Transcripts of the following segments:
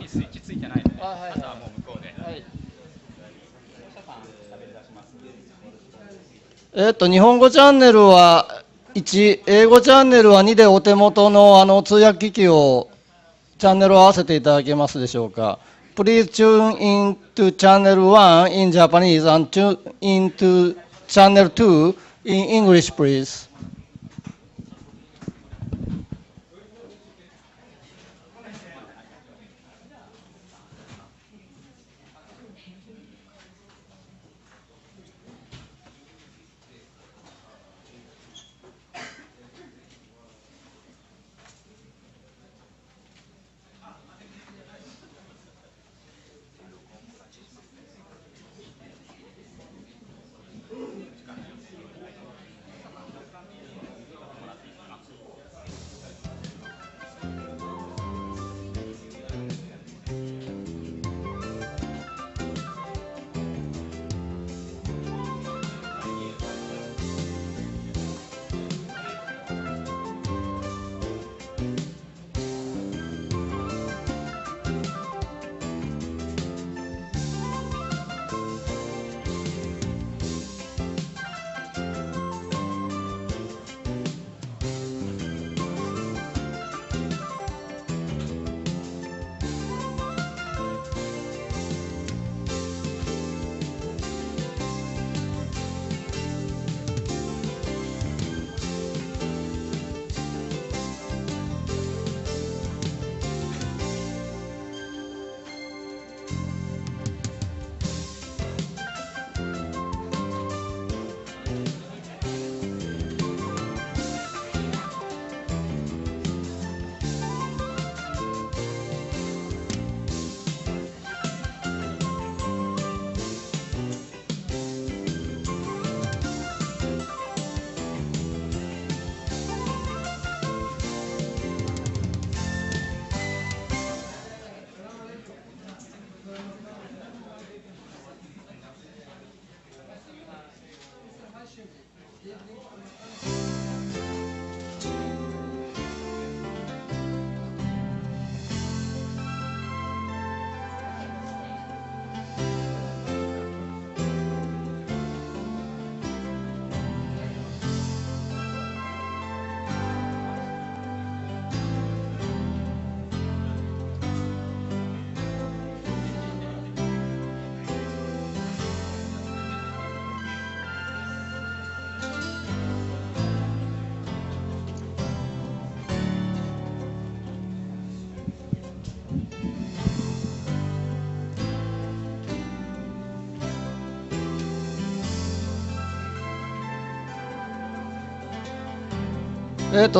スイッチついてないので、あとはもう向こうで。日本語チャンネルは1、英語チャンネルは2でお手元の通訳機器をチャンネルを合わせていただけますでしょうか。Please tune in to channel 1 in Japanese and tune in to channel 2 in English, please.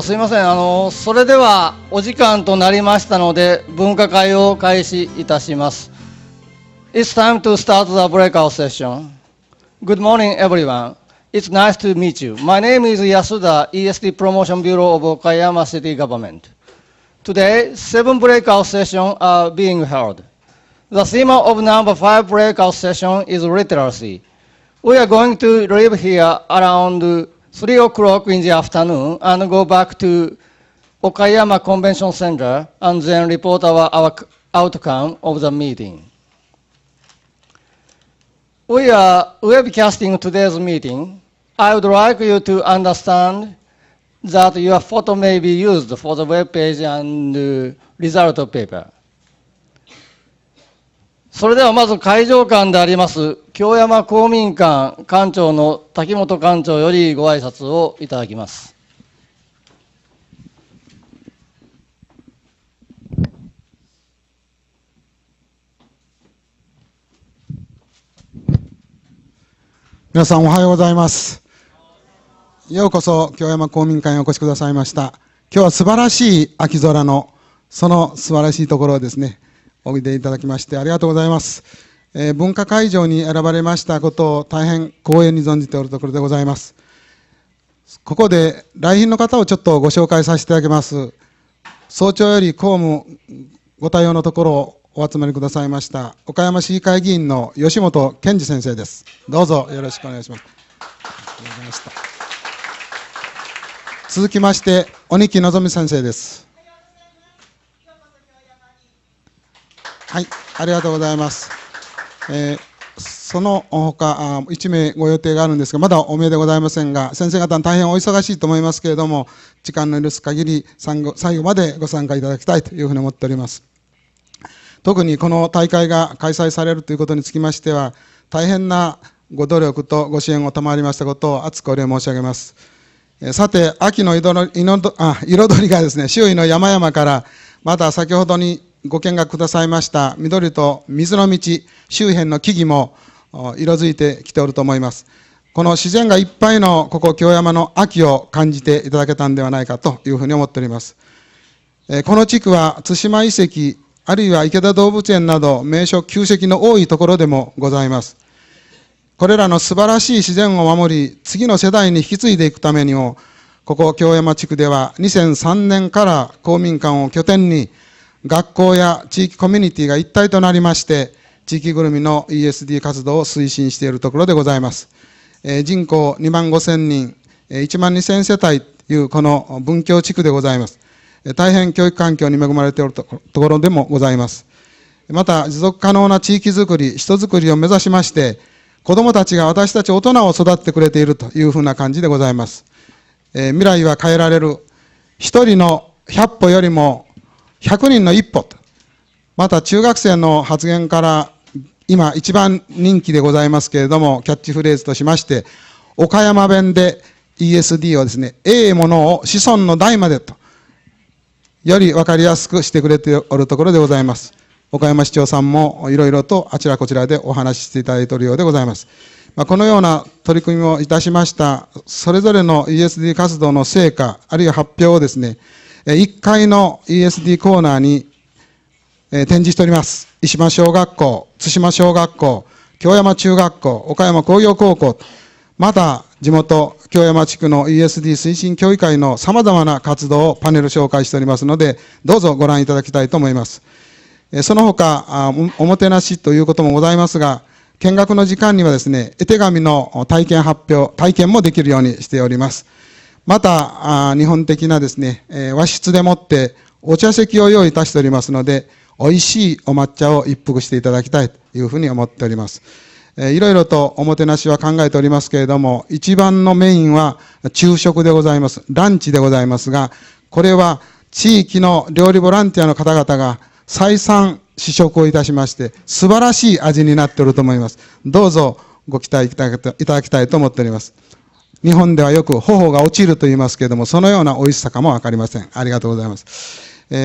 すいません。それではお時間となりましたので、分科会を開始いたします。It's time to start the breakout session. Good morning, everyone. It's nice to meet you. My name is Yasuda, ESD Promotion Bureau of Okayama City Government. Today, 7 breakout sessions are being held. The theme of number 5 breakout session is literacy. We are going to leave here around 3 o'clock in the afternoon and go back to Okayama Convention Center and then report our outcome of the meeting. We are webcasting today's meeting. I would like you to understand that your photo may be used for the web page and result paper. それではまず会場館であります京山公民館館長の滝本館長よりご挨拶をいただきます。皆さんおはようございます。ようこそ京山公民館へお越しくださいました。今日は素晴らしい秋空のその素晴らしいところをですね、おいでいただきましてありがとうございます。文化会場に選ばれましたことを大変光栄に存じておるところでございます。ここで来賓の方をちょっとご紹介させていただきます。早朝より公務ご対応のところをお集まりくださいました岡山市議会議員の吉本健二先生です。どうぞよろしくお願いします。続きまして鬼木のぞみ先生です。はい、ありがとうございます。その他1名ご予定があるんですが、まだお見えでございませんが、先生方大変お忙しいと思いますけれども、時間の許す限り最後までご参加いただきたいというふうに思っております。特にこの大会が開催されるということにつきましては、大変なご努力とご支援を賜りましたことを厚くお礼申し上げます。さて、秋の彩りがですね、周囲の山々から、また先ほどにご見学くださいました緑と水の道、周辺の木々も色づいてきておると思います。この自然がいっぱいのここ京山の秋を感じていただけたんではないかというふうに思っております。この地区は対馬遺跡、あるいは池田動物園など名所旧跡の多いところでもございます。これらの素晴らしい自然を守り、次の世代に引き継いでいくためにも、ここ京山地区では2003年から公民館を拠点に学校や地域コミュニティが一体となりまして、地域ぐるみの ESD 活動を推進しているところでございます。人口2万5千人、1万2千世帯というこの文教地区でございます。大変教育環境に恵まれているところでもございます。また、持続可能な地域づくり、人づくりを目指しまして、子どもたちが私たち大人を育ってくれているというふうな感じでございます。未来は変えられる。一人の100歩よりも100人の一歩と。また中学生の発言から今一番人気でございますけれども、キャッチフレーズとしまして、岡山弁で ESD をですね、ええものを子孫の代までと、より分かりやすくしてくれておるところでございます。岡山市長さんもいろいろとあちらこちらでお話ししていただいているようでございます。このような取り組みをいたしました、それぞれの ESD 活動の成果、あるいは発表をですね、1階の ESD コーナーに展示しております。石間小学校、対馬小学校、京山中学校、岡山工業高校、また地元京山地区の ESD 推進協議会の様々な活動をパネル紹介しておりますので、どうぞご覧いただきたいと思います。その他、おもてなしということもございますが、見学の時間にはですね、絵手紙の体験もできるようにしております。また、日本的なですね、和室でもってお茶席を用意いたしておりますので、美味しいお抹茶を一服していただきたいというふうに思っております。いろいろとおもてなしは考えておりますけれども、一番のメインは昼食でございます。ランチでございますが、これは地域の料理ボランティアの方々が再三試食をいたしまして、素晴らしい味になっていると思います。どうぞご期待いただきたいと思っております。日本ではよく頬が落ちると言いますけれども、そのような美味しさかもわかりません。ありがとうございます。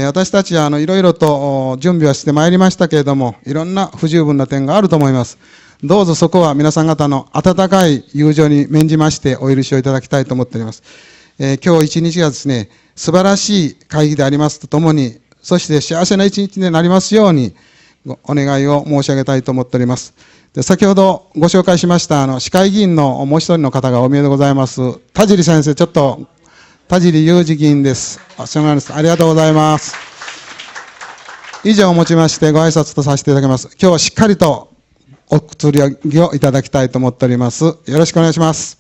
私たちはいろいろと準備はしてまいりましたけれども、いろんな不十分な点があると思います。どうぞそこは皆さん方の温かい友情に免じましてお許しをいただきたいと思っております。今日一日がですね、素晴らしい会議でありますとともに、そして幸せな一日になりますようにお願いを申し上げたいと思っております。で、先ほどご紹介しました市会議員のもう一人の方がお見えでございます。田尻先生、ちょっと田尻裕二議員です。ありがとうございます。以上をもちましてご挨拶とさせていただきます。今日はしっかりとお釣り上げをいただきたいと思っております。よろしくお願いします。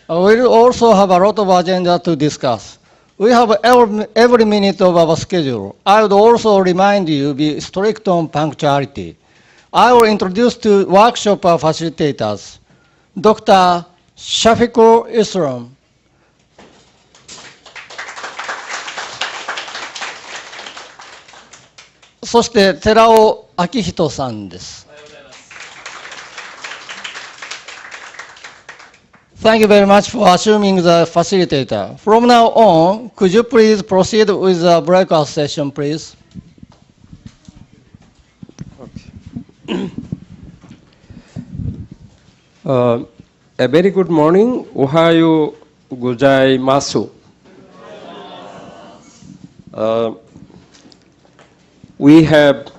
We'll also have a lot of agenda to discuss. We have every minute of our schedule. I would also remind you be strict on punctuality. I will introduce two workshop facilitators, Dr. Shafiqul Islam.そして寺尾明人さんです。Thank you very much for assuming the facilitator. From now on, could you please proceed with the breakout session, please? A very good morning. Ohayo gozaimasu. We have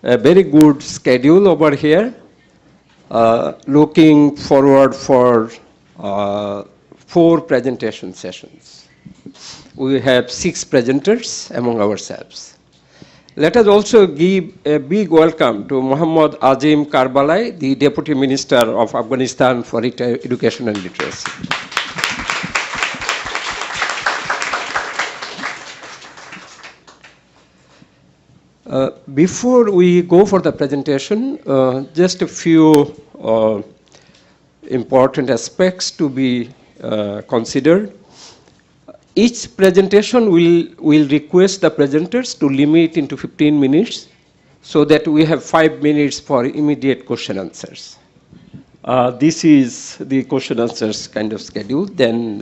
a very good schedule over here. Looking forward for 4 presentation sessions. We have 6 presenters among ourselves. Let us also give a big welcome to Muhammad Azim Karbalai, the Deputy Minister of Afghanistan for Education and Literacy. Before we go for the presentation, just a few important aspects to be considered. Each presentation will request the presenters to limit into 15 minutes so that we have 5 minutes for immediate question answers. This is the question answers kind of schedule. Then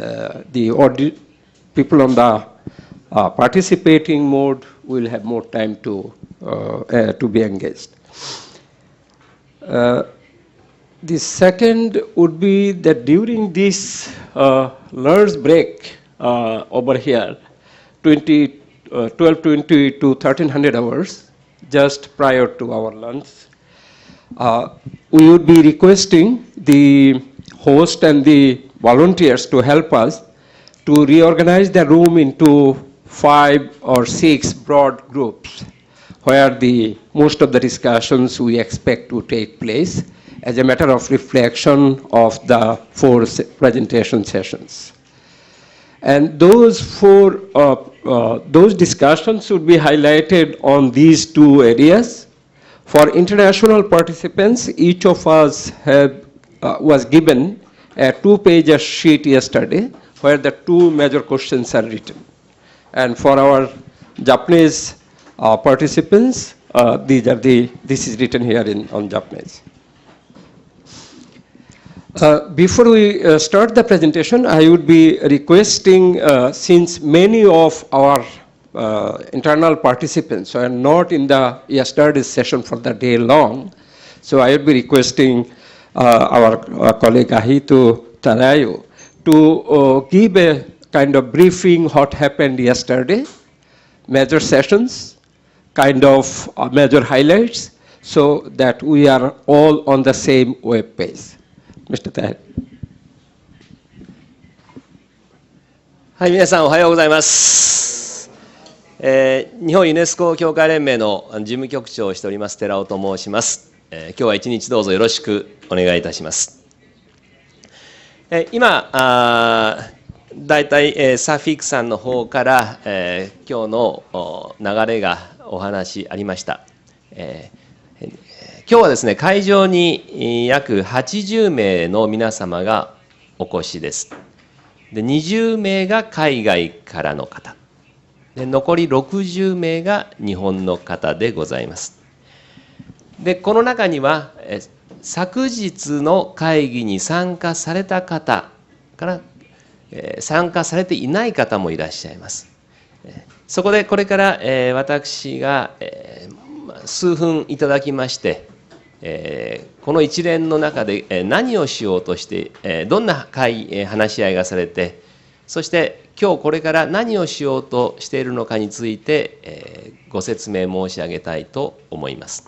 the people on the participating mode will have more time to be engaged. The second would be that during this lunch break over here, 12:20 to 1300 hours, just prior to our lunch, we would be requesting the host and the volunteers to help us to reorganize the room into 5 or 6 broad groups where most of the discussions we expect to take place as a matter of reflection of the 4 presentation sessions. And those discussions should be highlighted on these 2 areas. For international participants, each of us was given a 2-page sheet yesterday where the 2 major questions are written. And for our Japanese participants, this is written here on Japanese. Before we start the presentation, I would be requesting, since many of our internal participants are not in the yesterday's session for the day long, so I would be requesting our colleague Ahito Tarayo to give a kind of briefing what happened yesterday, major sessions, kind of major highlights, so that we are all on the same web page. Mr. Tahir. はい、皆さんおはようございます。日本ユネスコ協会連盟の事務局長をしております寺尾と申します。今日は一日どうぞよろしくお願いいたします。今だいたいサフィックさんの方から、今日の流れがお話ありました。今日はですね、会場に約80名の皆様がお越しです。で、20名が海外からの方。で、残り60名が日本の方でございます。で、この中には、昨日の会議に参加された方から、参加されていない方もいらっしゃいます。そこでこれから、私が、数分いただきまして、この一連の中で何をしようとして、どんな話し合いがされて、そして今日これから何をしようとしているのかについて、ご説明申し上げたいと思います。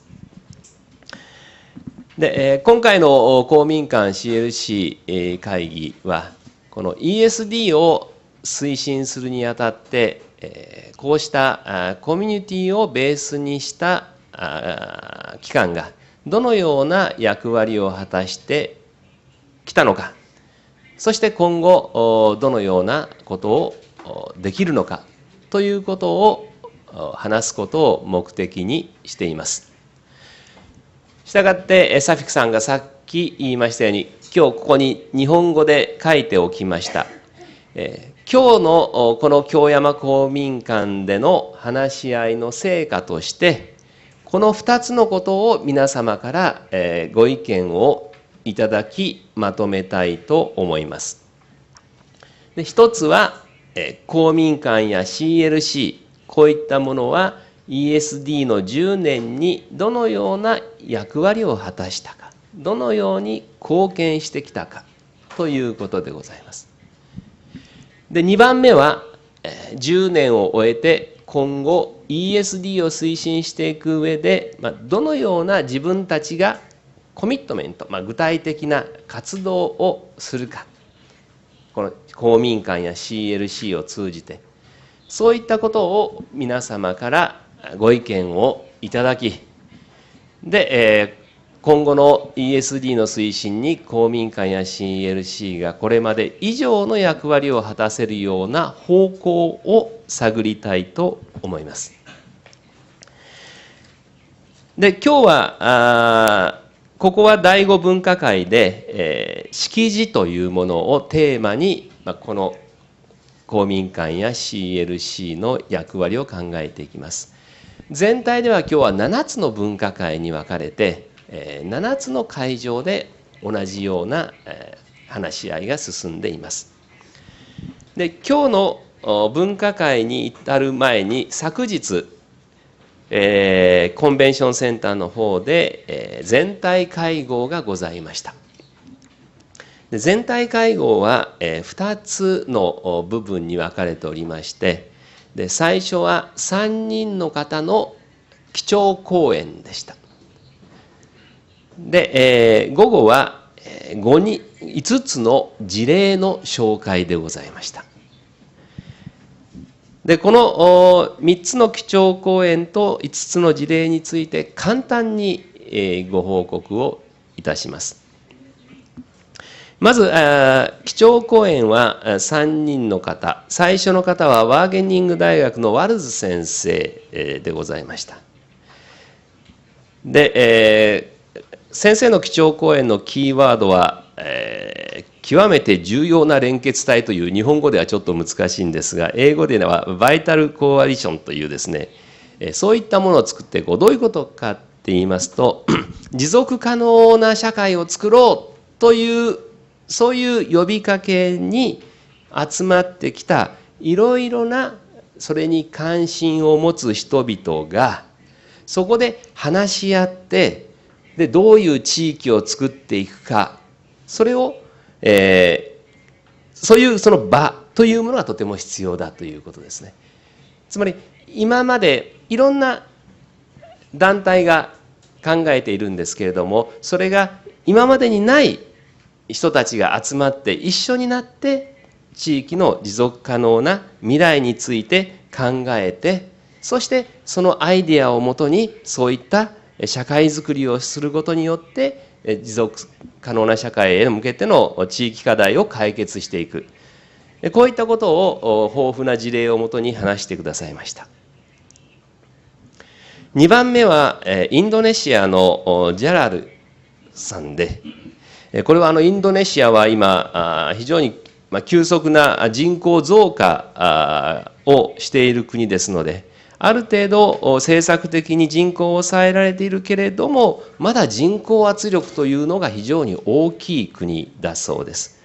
で、今回の公民館 CLC 会議は、この ESD を推進するにあたって、こうしたコミュニティをベースにした機関がどのような役割を果たしてきたのか、そして今後どのようなことをできるのかということを話すことを目的にしています。したがってサフィクさんがさっき言いましたように、今日ここに日本語で書いておきました。今日のこの京山公民館での話し合いの成果として、この2つのことを皆様からご意見をいただきまとめたいと思います。で、一つは公民館や CLC、こういったものは ESD の10年にどのような役割を果たしたか、どのように貢献してきたかということでございます。で、2番目は10年を終えて今後 ESD を推進していく上で、どのような自分たちがコミットメント、具体的な活動をするか、この公民館や CLC を通じて、そういったことを皆様からご意見をいただき、で、今後の ESD の推進に公民館や CLC がこれまで以上の役割を果たせるような方向を探りたいと思います。で、今日はここは第5分科会で、式辞というものをテーマに、この公民館や CLC の役割を考えていきます。全体では今日は7つの分科会に分かれて、7つの会場で同じような話し合いが進んでいます。で、今日の分科会に至る前に昨日、コンベンションセンターの方で、全体会合がございました。で、全体会合は、2つの部分に分かれておりまして、で、最初は3人の方の基調講演でした。で、午後は5つの事例の紹介でございました。で、この3つの基調講演と5つの事例について簡単にご報告をいたします。まず、基調講演は3人の方。最初の方はワーゲニング大学のワルズ先生でございました。で、先生の基調講演のキーワードは、極めて重要な連結体という日本語ではちょっと難しいんですが、英語ではバイタルコアリションというですね、そういったものを作ってどういうことかって言いますと、持続可能な社会を作ろうという、そういう呼びかけに集まってきたいろいろなそれに関心を持つ人々がそこで話し合って、で、どういう地域を作っていくか、それを、そういうその場というものがとても必要だということですね。つまり今までいろんな団体が考えているんですけれども、それが今までにない人たちが集まって一緒になって地域の持続可能な未来について考えて、そしてそのアイデアをもとにそういった社会づくりをすることによって持続可能な社会へ向けての地域課題を解決していく、こういったことを豊富な事例をもとに話してくださいました。2番目はインドネシアのジャラルさんで、これはインドネシアは今非常に急速な人口増加をしている国ですので、ある程度政策的に人口を抑えられているけれども、まだ人口圧力というのが非常に大きい国だそうです。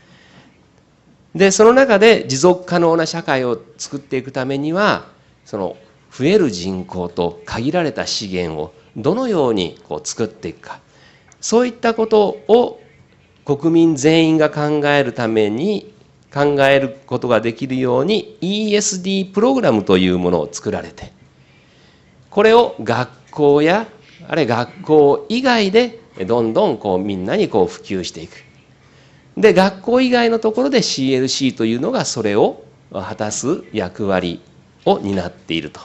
で、その中で持続可能な社会を作っていくためには、その増える人口と限られた資源をどのように作っていくか、そういったことを国民全員が考えるために考えることができるように ESD プログラムというものを作られて、これを学校やあるいは学校以外でどんどんみんなに普及していく。で、学校以外のところで CLC というのがそれを果たす役割を担っていると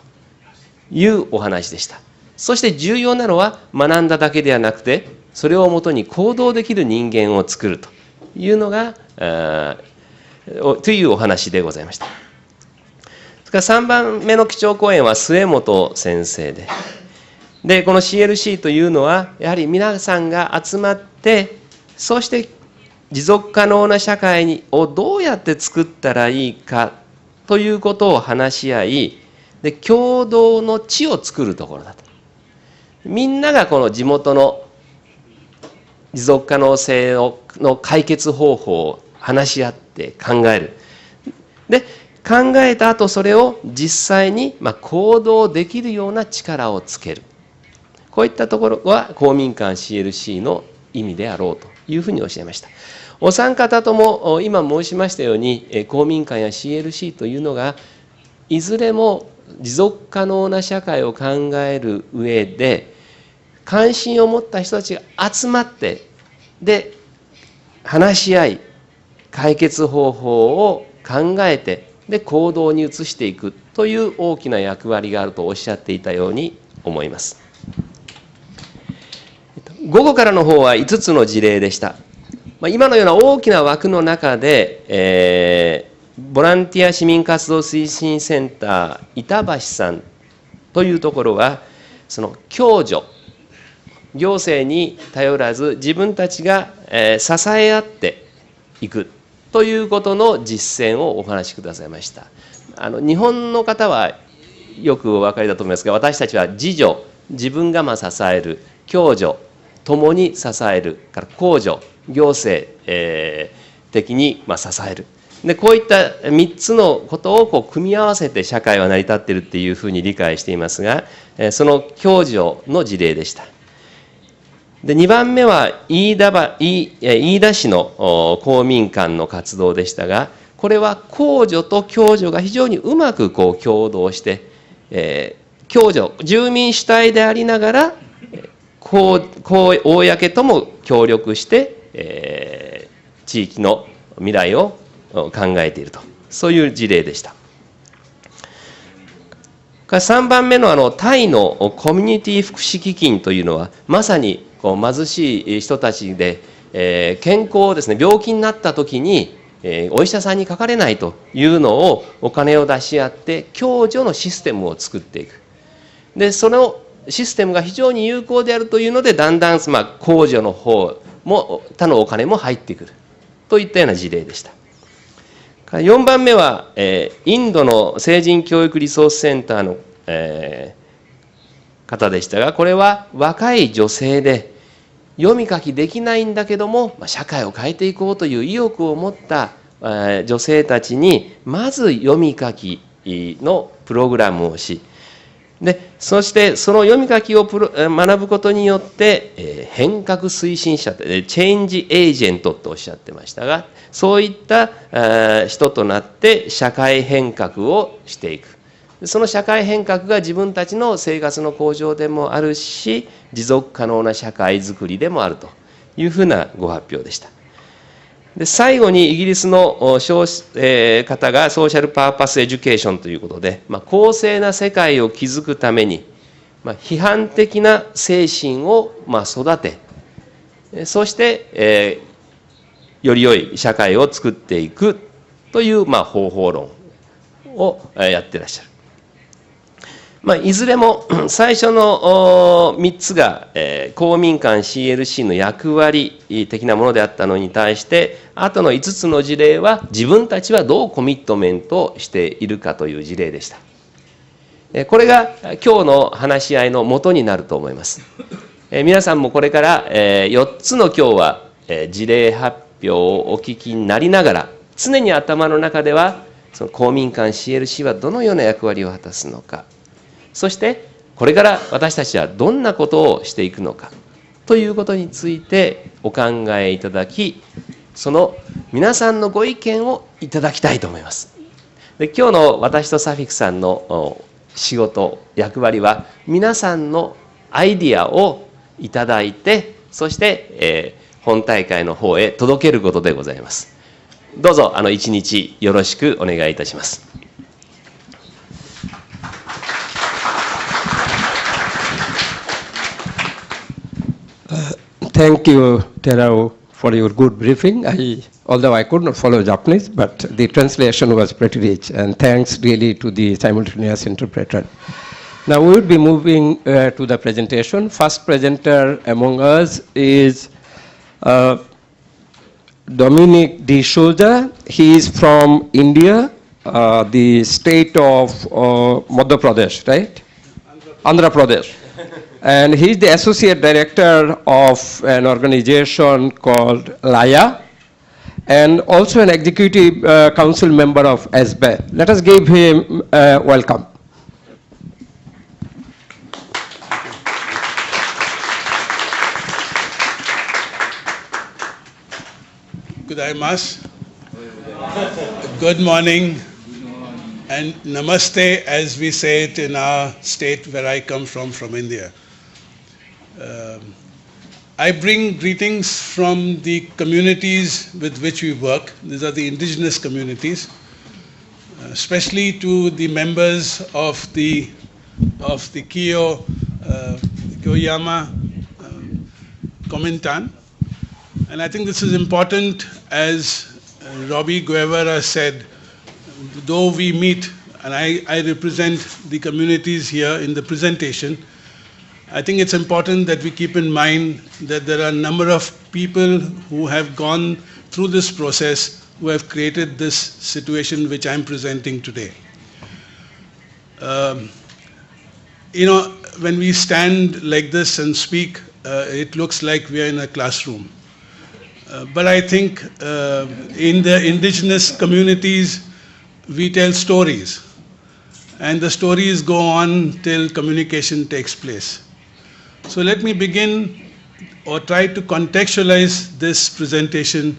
いうお話でした。そして重要なのは学んだだけではなくて、それをもとに行動できる人間を作るというのが、というお話でございました。それから3番目の基調講演は末本先生で、この CLC というのは、やはり皆さんが集まって、そして持続可能な社会をどうやって作ったらいいかということを話し合い、で共同の地を作るところだと。みんながこの地元の持続可能性の解決方法を話し合って考える。で考えた後それを実際に行動できるような力をつける。こういったところは公民館 CLC の意味であろうというふうにおっしゃいました。お三方とも今申しましたように公民館や CLC というのがいずれも持続可能な社会を考える上で関心を持った人たちが集まってで話し合い解決方法を考えてで行動に移していくという大きな役割があるとおっしゃっていたように思います。午後からの方は5つの事例でした。今のような大きな枠の中で、ボランティア市民活動推進センター板橋さんというところはその共助行政に頼らず自分たちが支え合っていくということの実践をお話しくださいました。日本の方はよくお分かりだと思いますが、私たちは自助、自分が支える、共助、共に支える、から公助、行政、的に支える。でこういった3つのことを組み合わせて社会は成り立っているっていうふうに理解していますが、その共助の事例でした。で2番目は飯田市の公民館の活動でしたが、これは公助と共助が非常にうまく共同して、共助住民主体でありながら公とも協力して、地域の未来を考えていると、そういう事例でした。3番目のタイのコミュニティ福祉基金というのはまさに貧しい人たちで、健康をですね、病気になった時に、お医者さんにかかれないというのをお金を出し合って共助のシステムを作っていく。でそのシステムが非常に有効であるというのでだんだん公助の方も他のお金も入ってくるといったような事例でした。4番目はインドの成人教育リソースセンターの方でしたが、これは若い女性で読み書きできないんだけども社会を変えていこうという意欲を持った女性たちにまず読み書きのプログラムをし、でそしてその読み書きを学ぶことによって変革推進者でチェンジエージェントとおっしゃってましたが、そういった人となって社会変革をしていく。その社会変革が自分たちの生活の向上でもあるし、持続可能な社会づくりでもあるというふうなご発表でした。で最後にイギリスの方がソーシャルパーパスエデュケーションということで、公正な世界を築くために、批判的な精神を育て、そして、より良い社会を作っていくという方法論をやってらっしゃる。いずれも最初の3つが公民館 CLC の役割的なものであったのに対して、あとの5つの事例は自分たちはどうコミットメントをしているかという事例でした。これが今日の話し合いの元になると思います。皆さんもこれから4つの今日は事例発表をお聞きになりながら、常に頭の中ではその公民館 CLC はどのような役割を果たすのか、そしてこれから私たちはどんなことをしていくのかということについてお考えいただき、その皆さんのご意見をいただきたいと思います。で今日の私とサフィクさんの仕事役割は皆さんのアイディアをいただいて、そして、本大会の方へ届けることでございます。どうぞ一日よろしくお願いいたします。Thank you, Terao, for your good briefing. Although I could not follow Japanese, but the translation was pretty rich, and thanks really to the simultaneous interpreter. Now we will be moving to the presentation. First presenter among us is Dominic D. Souza. He is from India, the state of Madhya Pradesh, right? Andhra Pradesh. And he is the associate director of an organization called LAYA, and also an executive council member of ASBE. Let us give him welcome. Gudaimasu. Good morning. And namaste, as we say it in our state where I come from India. I bring greetings from the communities with which we work. These are the indigenous communities, especially to the members of the Kyoyama Kominkan. And I think this is important, as Robbie Guevara said, though we meet, and I represent the communities here in the presentation, I think it's important that we keep in mind that there are a number of people who have gone through this process, who have created this situation which I'm presenting today. When we stand like this and speak, it looks like we are in a classroom. But I think in the indigenous communities, we tell stories. And the stories go on till communication takes place. So let me begin or try to contextualize this presentation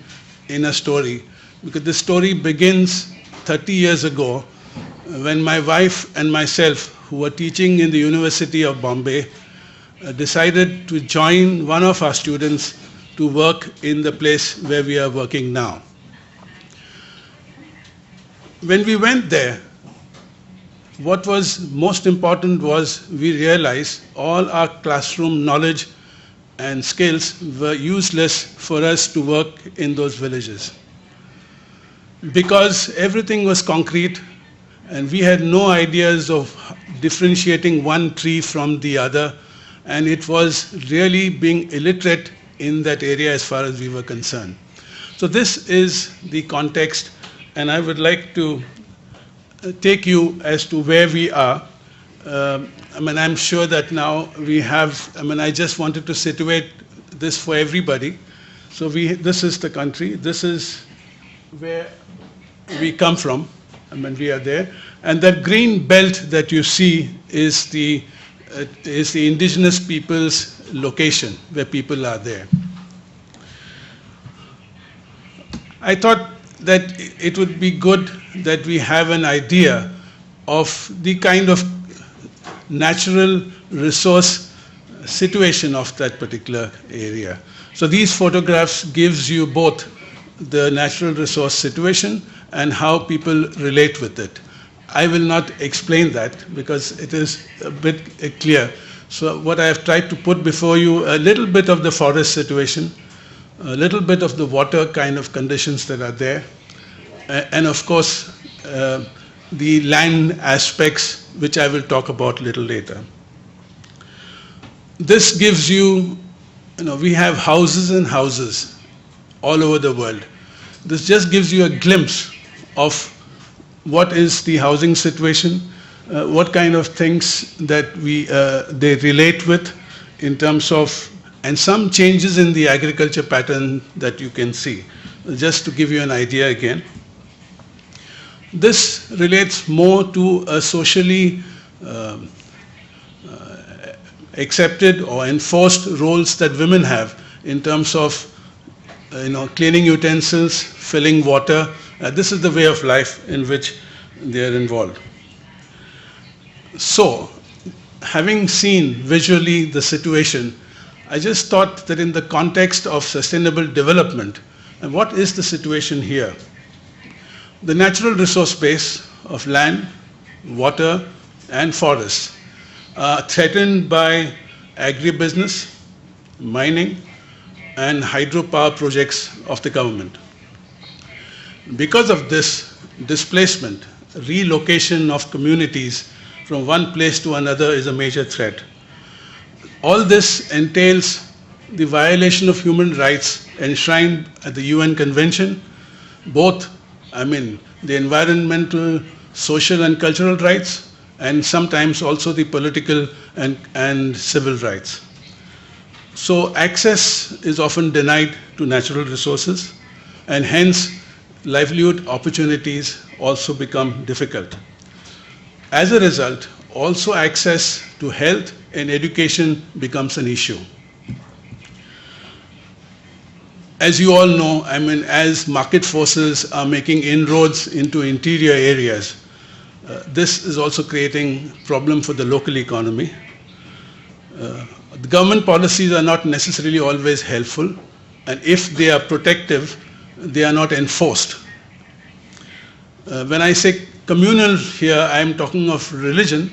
in a story, because the story begins 30 years ago when my wife and myself, who were teaching in the University of Bombay, decided to join one of our students to work in the place where we are working now. When we went there, what was most important was we realized all our classroom knowledge and skills were useless for us to work in those villages, because everything was concrete and we had no ideas of differentiating one tree from the other, and it was really being illiterate in that area as far as we were concerned. So this is the context, and I would like to take you as to where we are. I'm sure that now we have, I just wanted to situate this for everybody. So this is the country, this is where we come from, we are there. And that green belt that you see is the indigenous people's location, where people are there. I thought that it would be good that we have an idea of the kind of natural resource situation of that particular area. So these photographs gives you both the natural resource situation and how people relate with it. I will not explain that because it is a bit clear. So what I have tried to put before you, a little bit of the forest situation, a little bit of the water kind of conditions that are there, and of course the land aspects, which I will talk about a little later. This gives you, we have houses and houses all over the world. This just gives you a glimpse of what is the housing situation, what kind of things that they relate with in terms of, and some changes in the agriculture pattern that you can see. Just to give you an idea again. This relates more to a socially accepted or enforced roles that women have in terms of cleaning utensils, filling water. This is the way of life in which they are involved. So, having seen visually the situation, I just thought that in the context of sustainable development, and what is the situation here? The natural resource base of land, water, and forests are threatened by agribusiness, mining, and hydropower projects of the government. Because of this displacement, relocation of communities from one place to another is a major threat. All this entails the violation of human rights enshrined at the UN Convention, both, the environmental, social and cultural rights, and sometimes also the political and civil rights. So access is often denied to natural resources, and hence livelihood opportunities also become difficult. As a result, also access to health and education becomes an issue. As you all know, as market forces are making inroads into interior areas, this is also creating a problem for the local economy. The government policies are not necessarily always helpful, and if they are protective, they are not enforced. When I say communal here, I am talking of religion,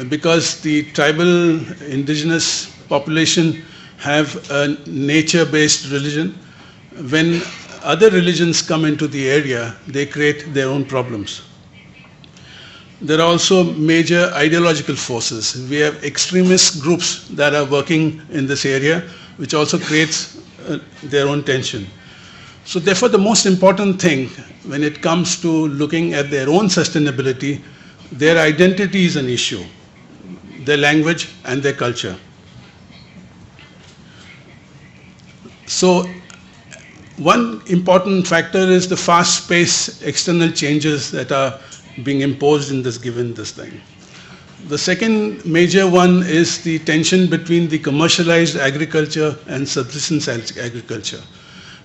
because the tribal indigenous population have a nature-based religion. When other religions come into the area, they create their own problems. There are also major ideological forces. We have extremist groups that are working in this area, which also creates their own tension. So therefore, the most important thing when it comes to looking at their own sustainability, their identity is an issue, their language and their culture. So one important factor is the fast-paced external changes that are being imposed in this thing. The second major one is the tension between the commercialized agriculture and subsistence agriculture.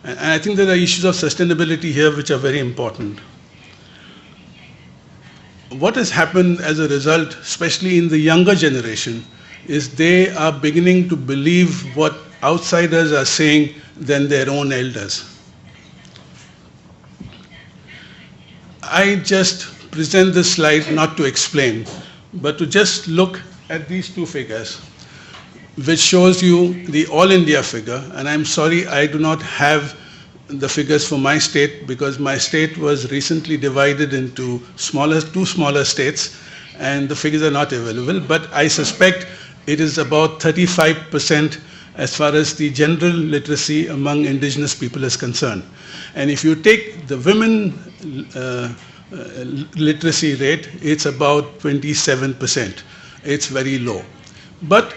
And I think there are issues of sustainability here which are very important. What has happened as a result, especially in the younger generation, is they are beginning to believe what outsiders are saying than their own elders. I just present this slide not to explain, but to just look at these two figures, which shows you the All India figure. And I'm sorry I do not have the figures for my state, because my state was recently divided into two smaller states, and the figures are not available. But I suspect it is about 35% as far as the general literacy among indigenous people is concerned. And if you take the women literacy rate, it's about 27%. It's very low. But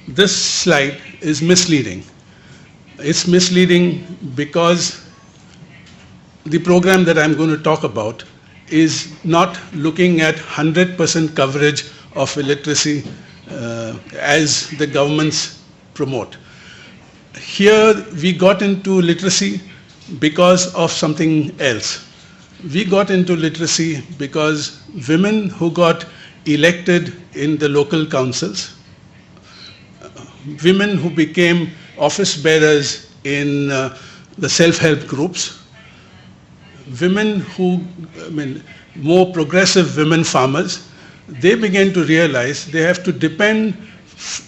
this slide is misleading. It's misleading because the program that I'm going to talk about is not looking at 100% coverage of illiteracy as the governments promote. Here we got into literacy because of something else. We got into literacy because women who got elected in the local councils, women who became office bearers in the self-help groups, women who, more progressive women farmers, they began to realize they have to depend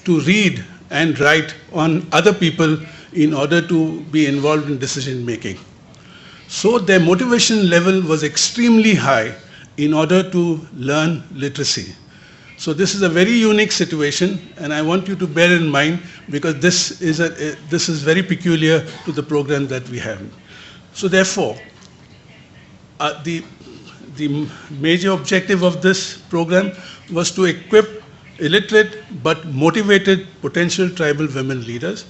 to read and write on other people in order to be involved in decision making. So their motivation level was extremely high in order to learn literacy. So this is a very unique situation, and I want you to bear in mind, because this is very peculiar to the program that we have. So therefore, the major objective of this program was to equip illiterate but motivated potential tribal women leaders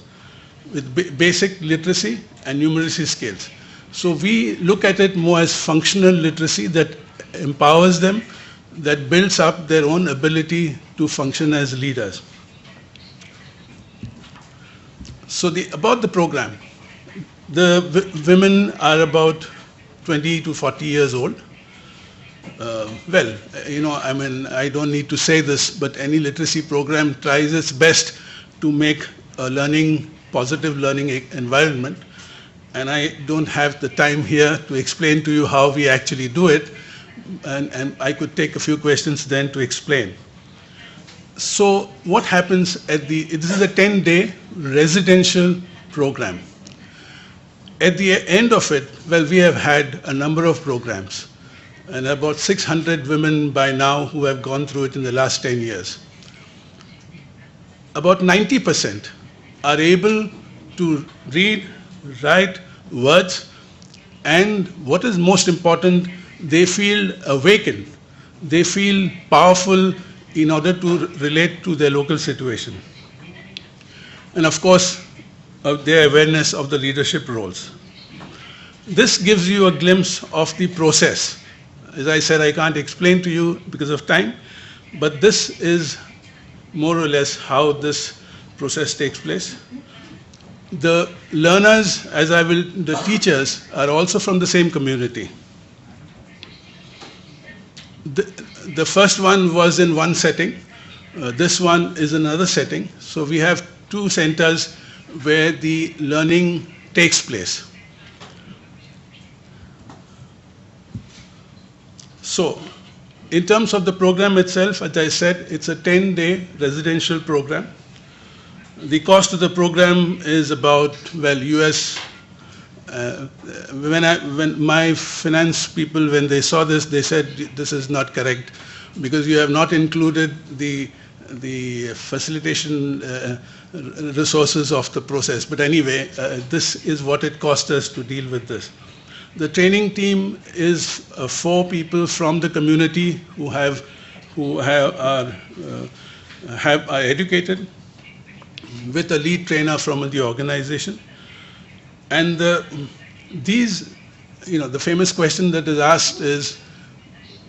with basic literacy and numeracy skills. So we look at it more as functional literacy that empowers them, that builds up their own ability to function as leaders. So about the program, the women are about 20 to 40 years old. I don't need to say this, but any literacy program tries its best to make a positive learning environment. And I don't have the time here to explain to you how we actually do it. And I could take a few questions then to explain. So what happens this is a 10-day residential program. At the end of it, well, we have had a number of programs, and about 600 women by now who have gone through it in the last 10 years. About 90% are able to read, write words, and what is most important, they feel awakened. They feel powerful in order to relate to their local situation. And of course, their awareness of the leadership roles. This gives you a glimpse of the process. As I said, I can't explain to you because of time, but this is more or less how this process takes place. The learners, the teachers, are also from the same community. The first one was in one setting. This one is another setting. So we have two centers where the learning takes place. So, in terms of the program itself, as I said, it's a 10-day residential program. The cost of the program is about, well, US. When my finance people, when they saw this, they said this is not correct because you have not included the facilitation resources of the process. But anyway, this is what it cost us to deal with this. The training team is 4 people from the community who are educated, with a lead trainer from the organization. And the famous question that is asked is,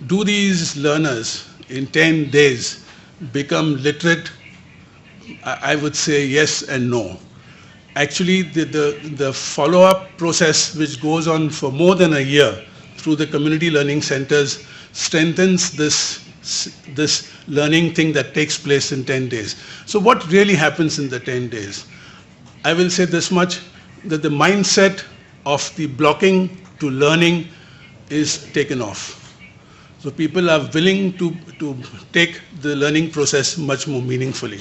do these learners in 10 days become literate? I would say yes and no. Actually, the follow-up process, which goes on for more than a year through the community learning centers, strengthens this learning thing that takes place in 10 days. So what really happens in the 10 days? I will say this much, that the mindset of the blocking to learning is taken off. So people are willing to take the learning process much more meaningfully.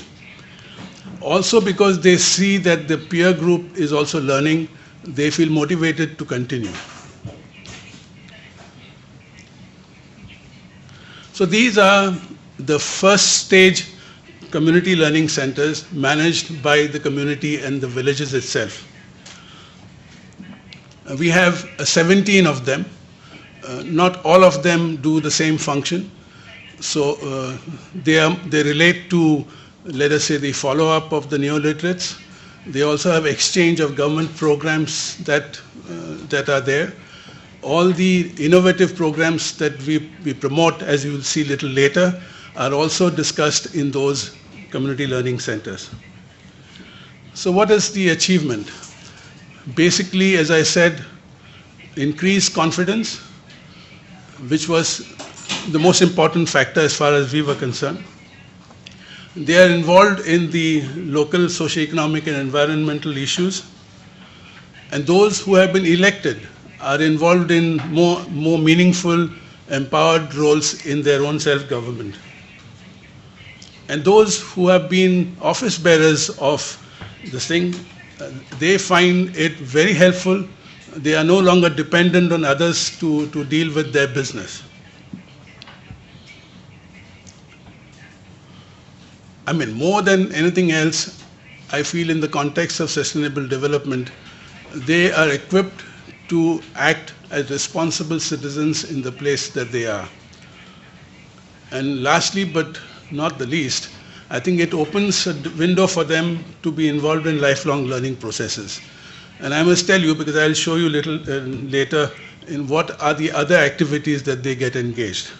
Also because they see that the peer group is also learning, they feel motivated to continue. So these are the first stage community learning centers managed by the community and the villages itself. We have 17 of them. Not all of them do the same function. So they relate to, let us say, the follow-up of the neo-literates. They also have exchange of government programs that are there. All the innovative programs that we promote, as you will see a little later, are also discussed in those community learning centers. So what is the achievement? Basically, as I said, increased confidence, which was the most important factor as far as we were concerned. They are involved in the local socio-economic and environmental issues, and those who have been elected are involved in more meaningful, empowered roles in their own self-government. And those who have been office bearers of this thing, they find it very helpful. They are no longer dependent on others to deal with their business. I mean, more than anything else, I feel in the context of sustainable development, they are equipped to act as responsible citizens in the place that they are. And lastly, but not the least, I think it opens a window for them to be involved in lifelong learning processes. And I must tell you, because I'll show you a little later, in what are the other activities that they get engaged.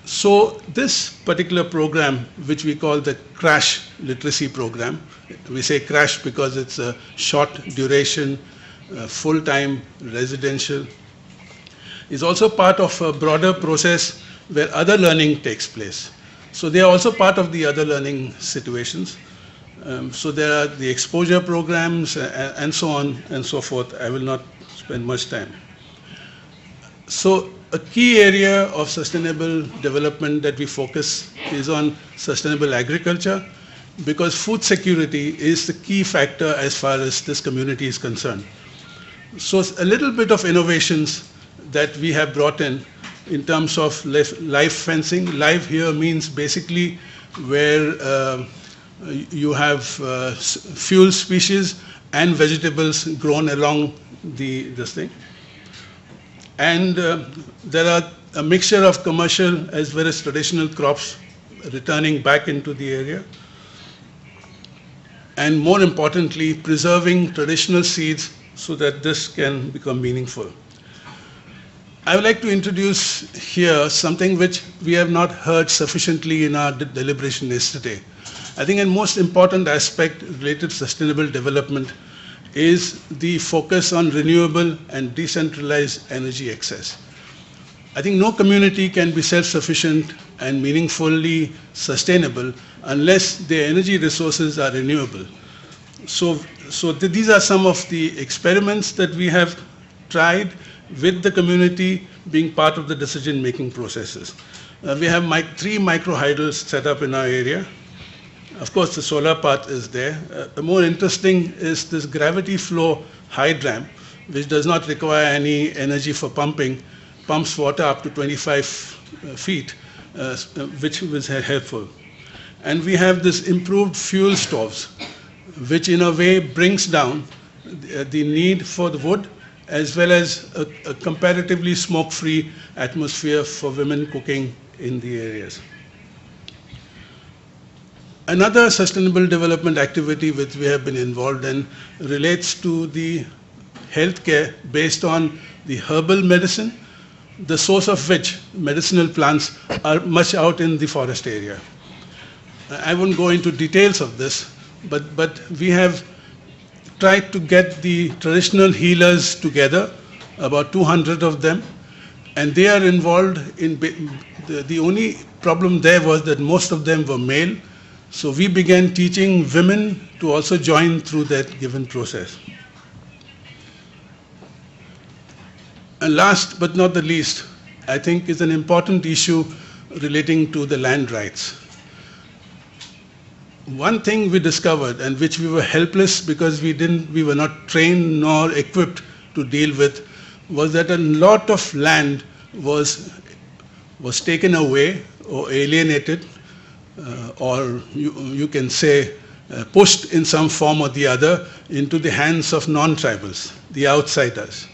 So this particular program, which we call the CRASH literacy program, we say CRASH because it's a short duration, full-time residential, is also part of a broader process where other learning takes place. So they are also part of the other learning situations. So there are the exposure programs and so on and so forth. I will not spend much time. So a key area of sustainable development that we focus is on sustainable agriculture because food security is the key factor as far as this community is concerned. So a little bit of innovations that we have brought in terms of live fencing. Live here means basically where you have fuel species and vegetables grown along this thing. And there are a mixture of commercial as well as traditional crops returning back into the area. And more importantly, preserving traditional seeds so that this can become meaningful. I would like to introduce here something which we have not heard sufficiently in our deliberation yesterday. I think a most important aspect related to sustainable development is the focus on renewable and decentralized energy access. I think no community can be self-sufficient and meaningfully sustainable unless their energy resources are renewable. So these are some of the experiments that we have tried with the community being part of the decision-making processes. We have 3 microhydels set up in our area. Of course, the solar part is there. The more interesting is this gravity flow hydram, which does not require any energy for pumping, pumps water up to 25 feet, which was helpful. And we have this improved fuel stoves, which in a way brings down the need for the wood as well as a comparatively smoke-free atmosphere for women cooking in the areas. Another sustainable development activity which we have been involved in relates to the healthcare based on the herbal medicine, the source of which medicinal plants are much out in the forest area. I won't go into details of this, but we have tried to get the traditional healers together, about 200 of them, and they are involved in, the only problem there was that most of them were male, so we began teaching women to also join through that given process. And last but not the least, I think is an important issue relating to the land rights. One thing we discovered, and which we were helpless because we were not trained nor equipped to deal with, was that a lot of land was taken away or alienated, or you can say pushed in some form or the other into the hands of non-tribals, the outsiders.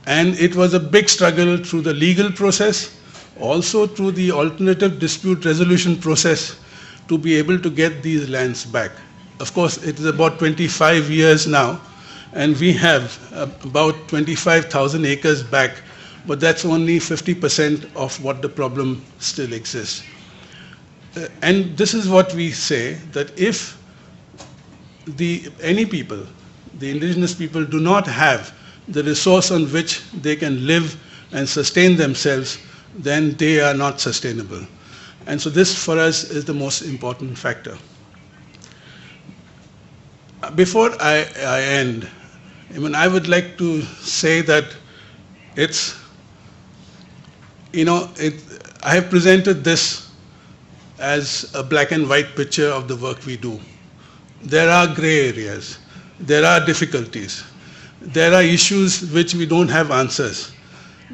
And it was a big struggle through the legal process, also through the alternative dispute resolution process, to be able to get these lands back. Of course, it is about 25 years now, and we have about 25,000 acres back, but that's only 50% of what the problem still exists. And this is what we say, that if any people, the indigenous people, do not have the resource on which they can live and sustain themselves, then they are not sustainable. And so this for us is the most important factor. Before I end, I would like to say that I have presented this as a black and white picture of the work we do. There are gray areas, there are difficulties, there are issues which we don't have answers,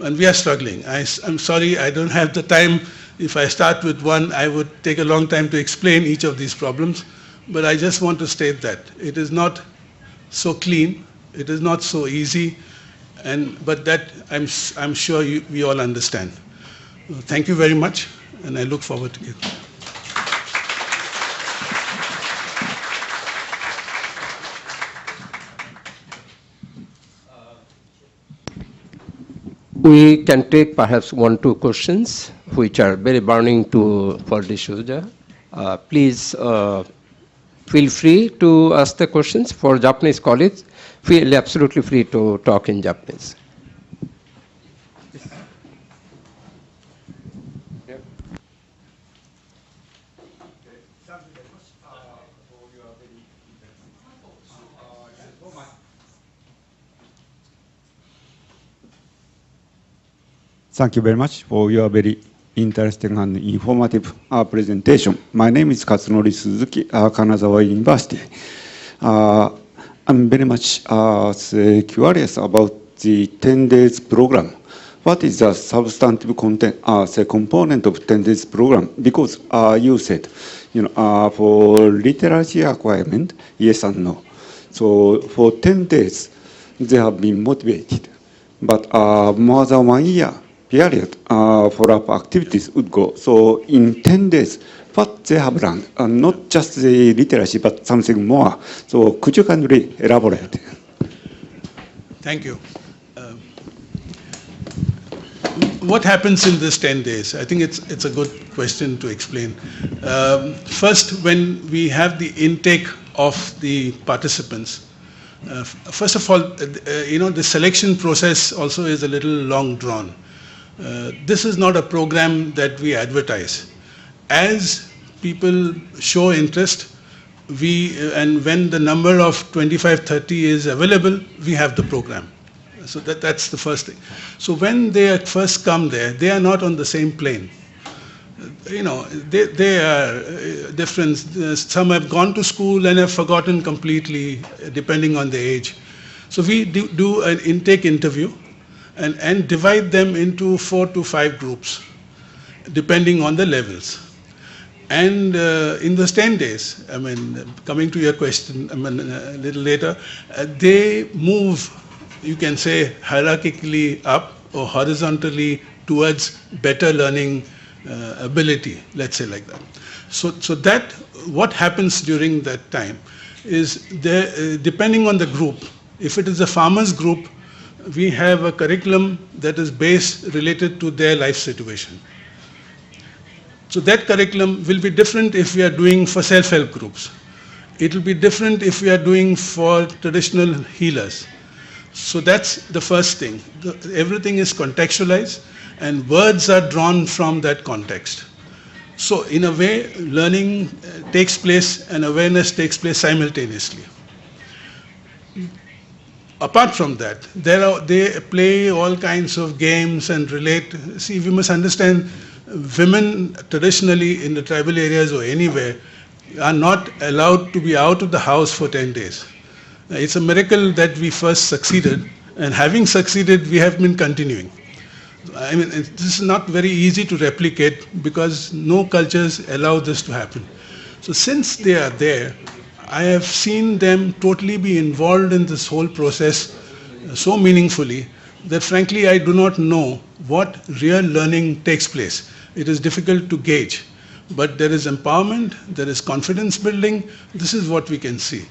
and we are struggling. I'm sorry, I don't have the time. If I start with one, I would take a long time to explain each of these problems, but I just want to state that it is not so clean, it is not so easy, but that I'm sure we all understand. Thank you very much, and I look forward to it. We can take perhaps 1-2 questions which are very burning for D'Souza. Please feel free to ask the questions. For Japanese colleagues, feel absolutely free to talk in Japanese. Thank you very much for your very interesting and informative presentation. My name is Katsunori Suzuki, Kanazawa University. I'm very much curious about the 10 days program. What is the substantive content, component of 10 days program? Because you said, for literacy acquirement, yes and no. So for 10 days, they have been motivated. But more than 1 year period, follow-up activities would go. So in 10 days, what they have learned, not just the literacy, but something more. So could you kindly elaborate? Thank you. What happens in this 10 days? I think it's a good question to explain. First, when we have the intake of the participants, first of all, the selection process also is a little long drawn. This is not a program that we advertise. As people show interest, and when the number of 25, 30 is available, we have the program. So that's the first thing. So when they first come there, they are not on the same plane. They are different. Some have gone to school and have forgotten completely, depending on the age. So we do an intake interview and divide them into 4 to 5 groups, depending on the levels. And in those 10 days, coming to your question a little later, they move, you can say, hierarchically up or horizontally towards better learning ability, let's say like that. So that what happens during that time is depending on the group. If it is a farmers group, we have a curriculum that is based related to their life situation. So that curriculum will be different if we are doing for self-help groups. It will be different if we are doing for traditional healers. So that's the first thing. Everything is contextualized and words are drawn from that context. So in a way, learning takes place and awareness takes place simultaneously. Apart from that, they play all kinds of games and relate. See, we must understand, women traditionally in the tribal areas or anywhere are not allowed to be out of the house for 10 days. It's a miracle that we first succeeded, and having succeeded, we have been continuing. This is not very easy to replicate because no cultures allow this to happen. So since they are there, I have seen them totally be involved in this whole process so meaningfully that frankly I do not know what real learning takes place. It is difficult to gauge, but there is empowerment, there is confidence building. This is what we can see.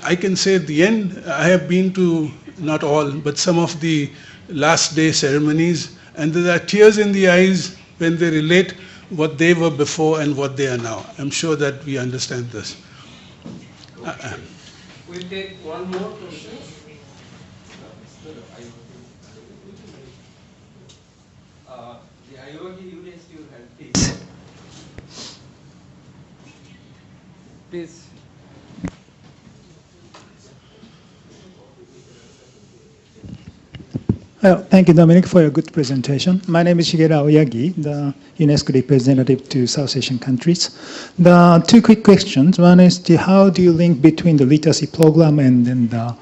I can say at the end, I have been to, not all, but some of the last day ceremonies, and there are tears in the eyes when they relate what they were before and what they are now. I'm sure that we understand this. We'll take one more question. The Ayurveda, you raised your hand, please. Please. Thank you, Dominic, for your good presentation. My name is Shigeru Aoyagi, the UNESCO representative to South Asian countries. The 2 quick questions. One is how do you link between the literacy program and then the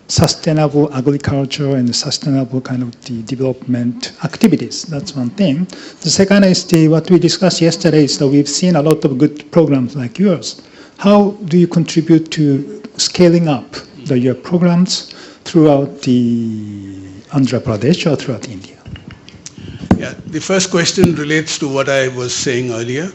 sustainable agriculture and the sustainable kind of the development activities? That's one thing. The second is what we discussed yesterday is that we've seen a lot of good programs like yours. How do you contribute to scaling up your programs throughout the Andhra Pradesh or throughout India? Yeah, the first question relates to what I was saying earlier.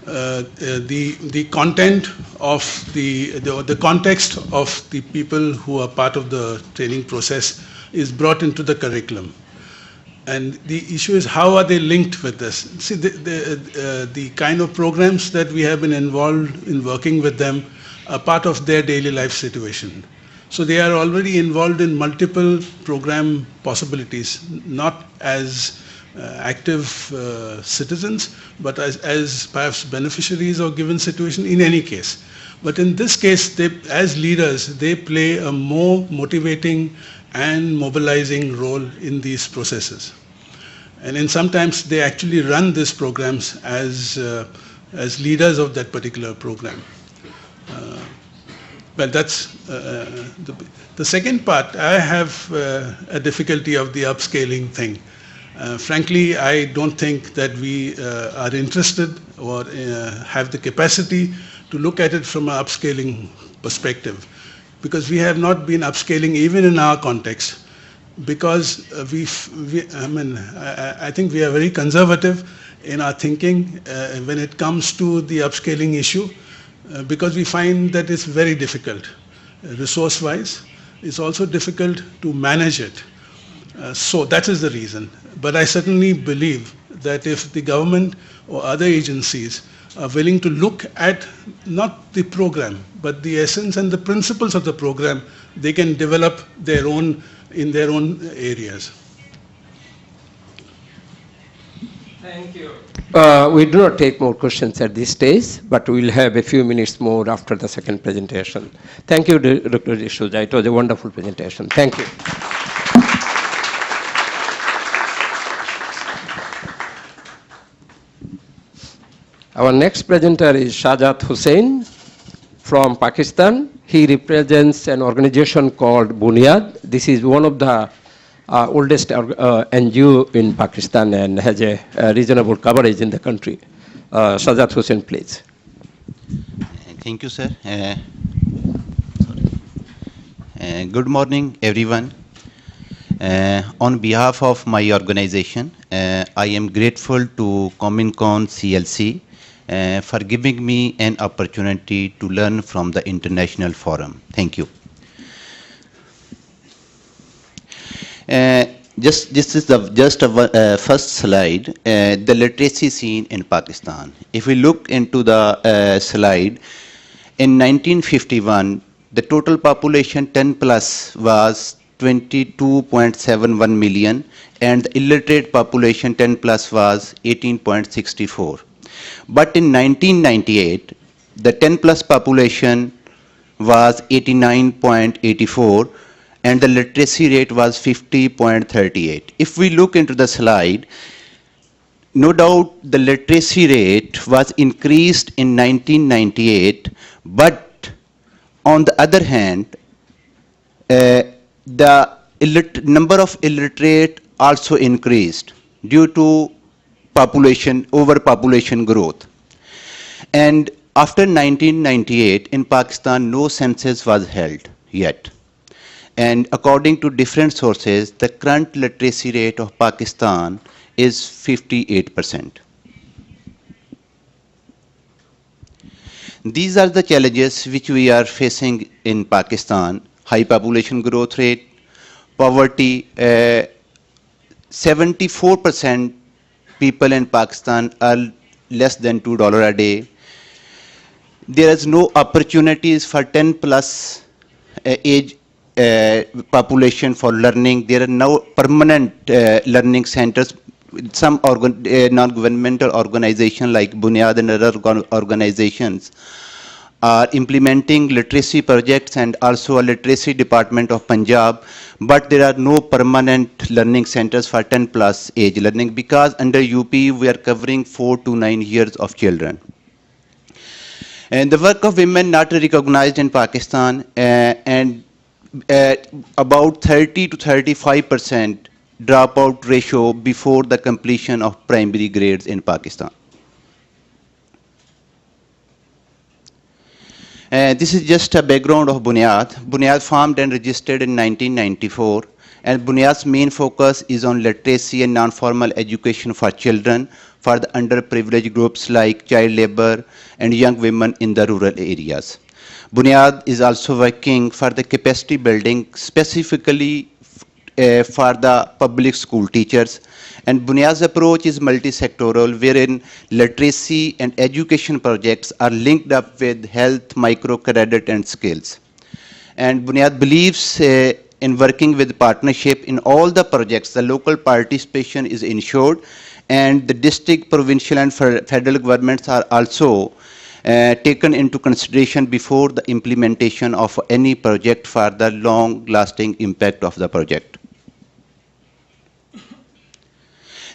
The content of the context of the people who are part of the training process is brought into the curriculum. And the issue is how are they linked with this? See, the kind of programs that we have been involved in working with them are part of their daily life situation. So they are already involved in multiple program possibilities, not as active citizens, but as perhaps beneficiaries of given situation in any case. But in this case, as leaders, they play a more motivating and mobilizing role in these processes. And then sometimes they actually run these programs as leaders of that particular program. But that's the second part. I have a difficulty of the upscaling thing. Frankly, I don't think that we are interested or have the capacity to look at it from an upscaling perspective, because we have not been upscaling even in our context, because I think we are very conservative in our thinking when it comes to the upscaling issue, because we find that it's very difficult. Resource-wise, it's also difficult to manage it. So that is the reason. But I certainly believe that if the government or other agencies are willing to look at not the program, but the essence and the principles of the program, they can develop their own in their own areas. Thank you. We do not take more questions at this stage, but we will have a few minutes more after the second presentation. Thank you, Dr. D'Souza. It was a wonderful presentation. Thank you. Our next presenter is Shahzad Hussain from Pakistan. He represents an organization called Bunyad. This is one of the oldest NGO in Pakistan and has a reasonable coverage in the country. Shahzad Hussain, please. Thank you, sir. Good morning, everyone. On behalf of my organization, I am grateful to Kominkan-CLC for giving me an opportunity to learn from the international forum. Thank you. This is just a first slide, the literacy scene in Pakistan. If we look into the slide, in 1951, the total population 10 plus was 22.71 million, and the illiterate population 10 plus was 18.64. But in 1998, the 10 plus population was 89.84, and the literacy rate was 50.38. If we look into the slide, no doubt the literacy rate was increased in 1998, but on the other hand, the number of illiterate also increased due to overpopulation growth. And after 1998, in Pakistan, no census was held yet. And according to different sources, the current literacy rate of Pakistan is 58%. These are the challenges which we are facing in Pakistan: high population growth rate, poverty. 74% people in Pakistan earn less than $2 a day. There is no opportunities for 10 plus age population for learning. There are no permanent learning centers. Some non-governmental organizations like Bunyad and other organizations are implementing literacy projects, and also a literacy department of Punjab, but there are no permanent learning centers for 10 plus age learning, because under UP we are covering 4 to 9 years of children. And the work of women not recognized in Pakistan, and about 30 to 35% dropout ratio before the completion of primary grades in Pakistan. This is just a background of Bunyad. Bunyad formed and registered in 1994, and Bunyad's main focus is on literacy and non-formal education for children, for the underprivileged groups like child labor and young women in the rural areas. Bunyad is also working for the capacity building, specifically for the public school teachers. And Bunyad's approach is multi-sectoral, wherein literacy and education projects are linked up with health, microcredit, and skills. And Bunyad believes in working with partnership in all the projects. The local participation is ensured, and the district, provincial, and federal governments are also taken into consideration before the implementation of any project for the long-lasting impact of the project.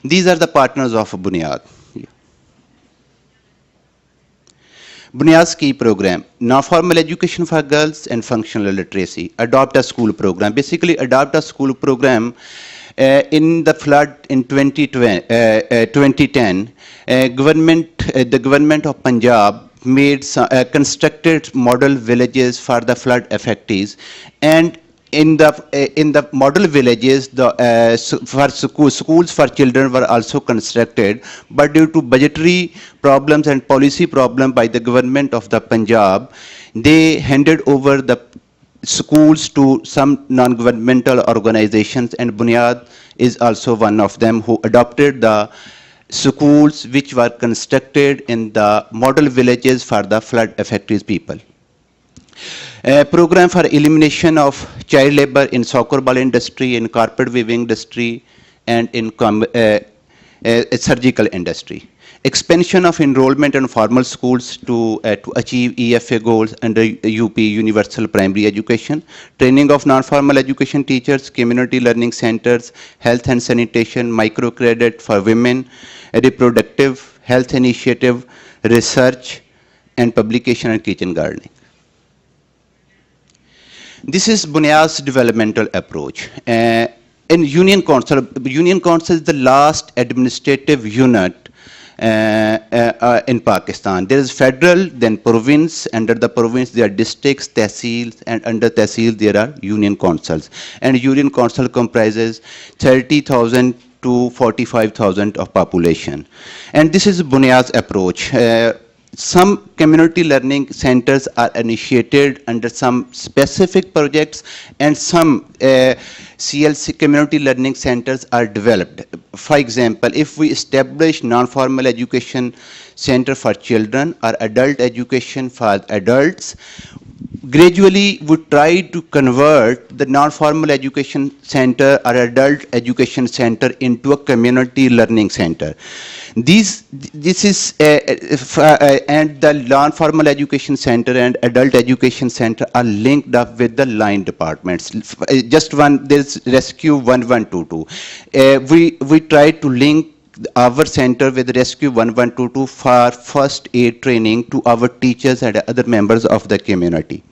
These are the partners of Bunyad. Bunyad's key program, non-formal education for girls and functional literacy, adopt a school program. Basically, adopt a school program in the flood in 2010, the government of Punjab made constructed model villages for the flood affectees, and in the model villages, schools for children were also constructed, but due to budgetary problems and policy problem by the government of the Punjab, they handed over the schools to some non-governmental organizations, and Bunyad is also one of them who adopted the schools which were constructed in the model villages for the flood affected people. A program for elimination of child labor in soccer ball industry, in carpet weaving industry, and in surgical industry. Expansion of enrollment in formal schools to achieve EFA goals under UP Universal Primary Education. Training of non-formal education teachers, community learning centers, health and sanitation, microcredit for women, reproductive health initiative, research, and publication and kitchen gardening. This is Bunyad's developmental approach. In Union Council is the last administrative unit in Pakistan. There is federal, then province. Under the province there are districts, tehsils, and under tehsil there are union councils. And union council comprises 30,000 to 45,000 of population. And this is Bunyad's approach. Some community learning centers are initiated under some specific projects, and some CLC community learning centers are developed. For example, if we establish non-formal education center for children or adult education for adults, gradually we try to convert the non-formal education center or adult education center into a community learning center. This is and the non-formal education center and adult education center are linked up with the line departments. Just one, there's Rescue 1122. We try to link our center with Rescue 1122 for first aid training to our teachers and other members of the community.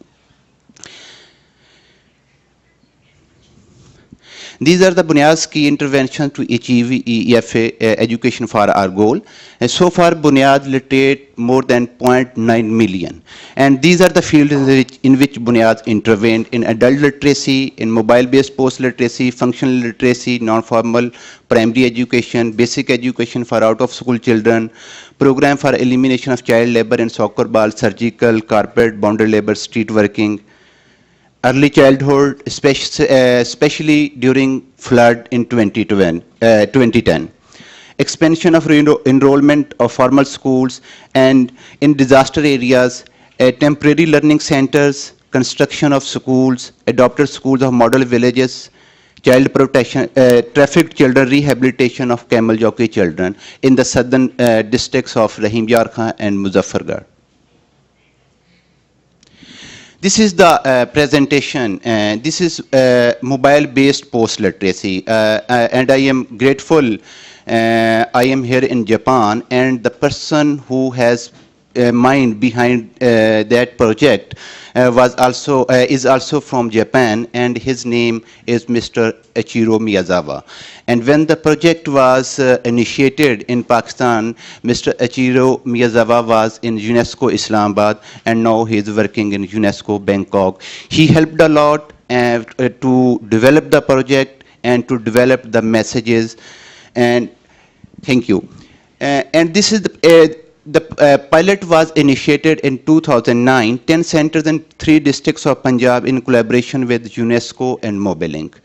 These are the Bunyad's key interventions to achieve EFA education for our goal. And so far, Bunyad literate more than 0.9 million. And these are the fields in which Bunyad intervened: in adult literacy, in mobile-based post-literacy, functional literacy, non-formal primary education, basic education for out-of-school children, program for elimination of child labor in soccer ball, surgical, carpet, boundary labor, street working, early childhood, especially during flood in 2010. Expansion of enrollment of formal schools, and in disaster areas, temporary learning centers, construction of schools, adopted schools of model villages, child protection, trafficked children rehabilitation of camel jockey children in the southern districts of Rahim Yar Khan and Muzaffargarh. This is the presentation. This is mobile-based post-literacy, and I am grateful. I am here in Japan, and the person who has mind behind that project is also from Japan, and his name is Mr. Ichiro Miyazawa. And when the project was initiated in Pakistan, Mr. Ichiro Miyazawa was in UNESCO Islamabad, and now he is working in UNESCO Bangkok. He helped a lot to develop the project and to develop the messages. And thank you. And this is the pilot was initiated in 2009, 10 centers in 3 districts of Punjab in collaboration with UNESCO and Mobilink.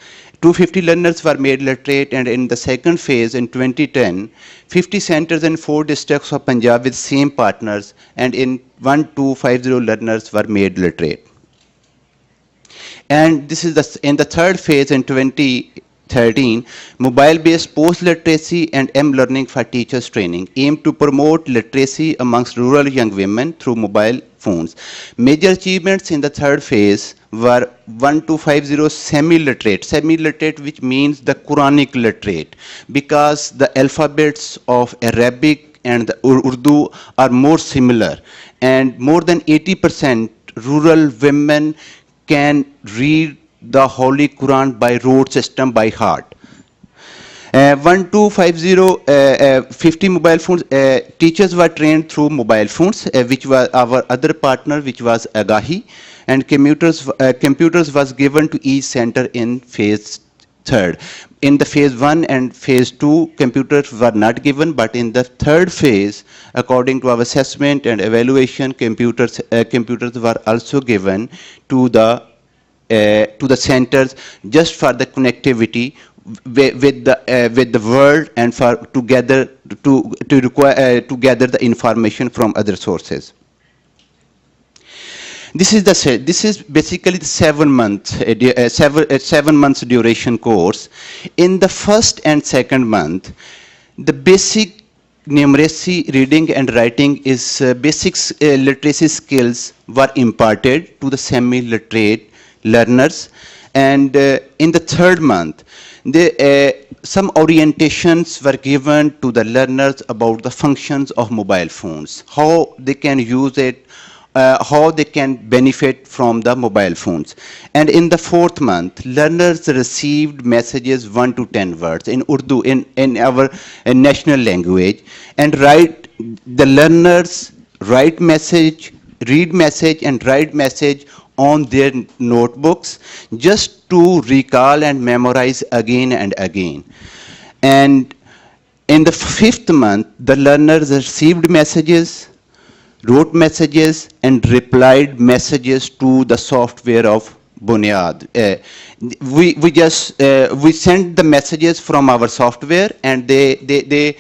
250 learners were made literate, and in the second phase in 2010, 50 centers in 4 districts of Punjab with same partners, and in 1250 learners were made literate. And this is in the third phase in 2013, mobile-based post-literacy and M-learning for teachers training aim to promote literacy amongst rural young women through mobile phones. Major achievements in the third phase were 1250 semi-literate. Semi-literate, which means the Quranic literate, because the alphabets of Arabic and the Urdu are more similar, and more than 80% rural women can read the Holy Quran by rote system by heart. 50 mobile phones, teachers were trained through mobile phones, which was our other partner, which was Agahi, and computers was given to each center in phase third. In the phase 1 and phase 2, computers were not given, but in the third phase, according to our assessment and evaluation, computers were also given to the centers just for the connectivity with the world and for to gather the information from other sources. This is basically the 7 months duration course. In the first and second month, the basic numeracy, reading and writing is basic literacy skills were imparted to the semi-literate learners, and in the third month, some orientations were given to the learners about the functions of mobile phones, how they can use it, how they can benefit from the mobile phones. And in the fourth month, learners received messages 1 to 10 words in Urdu, in our national language, and the learners write message, read message and write message on their notebooks just to recall and memorize again and again. And in the fifth month, the learners received messages, wrote messages and replied messages to the software of Bunyad. We sent the messages from our software, and they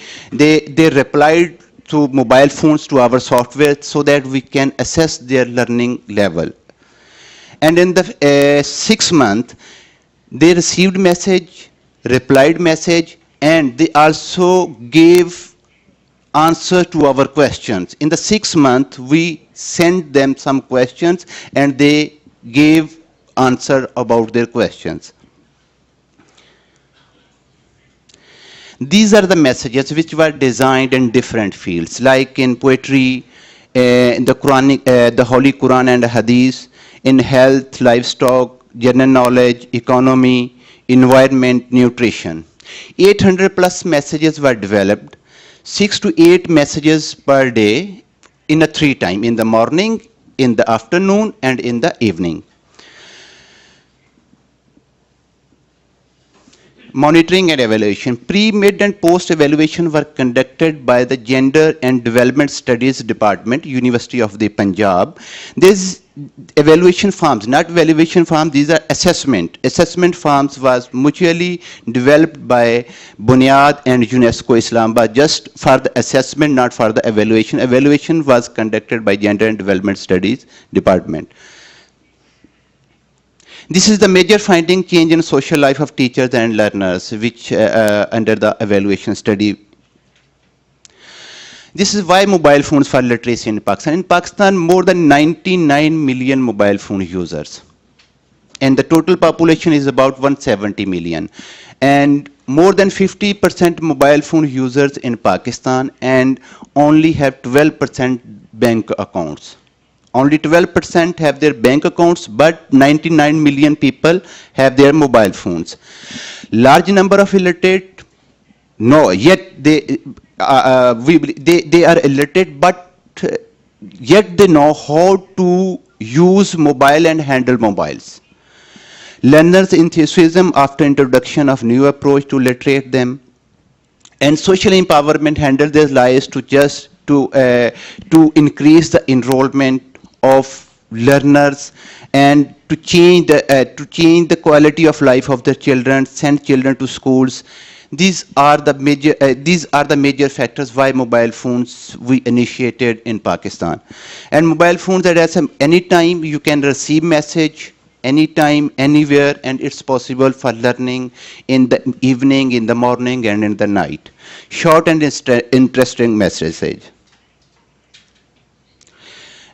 replied through mobile phones to our software so that we can assess their learning level. And in the 6th month, they received message, replied message, and they also gave answer to our questions. In the 6th month, we sent them some questions, and they gave answer about their questions. These are the messages which were designed in different fields, like in poetry, in the Quranic, the Holy Quran and Hadith, in health, livestock, general knowledge, economy, environment, nutrition. 800 plus messages were developed, 6 to 8 messages per day in a 3 time, in the morning, in the afternoon, and in the evening. Monitoring and evaluation. Pre, mid, and post evaluation were conducted by the Gender and Development Studies Department, University of the Punjab. These evaluation forms, not evaluation forms, these are assessment. Assessment forms was mutually developed by Bunyad and UNESCO Islamabad just for the assessment, not for the evaluation. Evaluation was conducted by Gender and Development Studies Department. This is the major finding, change in social life of teachers and learners, which under the evaluation study. This is why mobile phones for literacy in Pakistan. In Pakistan, more than 99 million mobile phone users. And the total population is about 170 million. And more than 50% mobile phone users in Pakistan, and only have 12% bank accounts. Only 12% have their bank accounts, but 99 million people have their mobile phones. Large number of illiterate, no, yet they are illiterate, but yet they know how to use mobile and handle mobiles. Learners' enthusiasm after introduction of new approach to literate them, and social empowerment handle their lives to increase the enrollment of learners and to change the quality of life of their children, send children to schools. These are the major factors why mobile phones we initiated in Pakistan. And mobile phones that at any time you can receive message, anytime, anywhere, and it's possible for learning in the evening, in the morning, and in the night. Short and interesting message.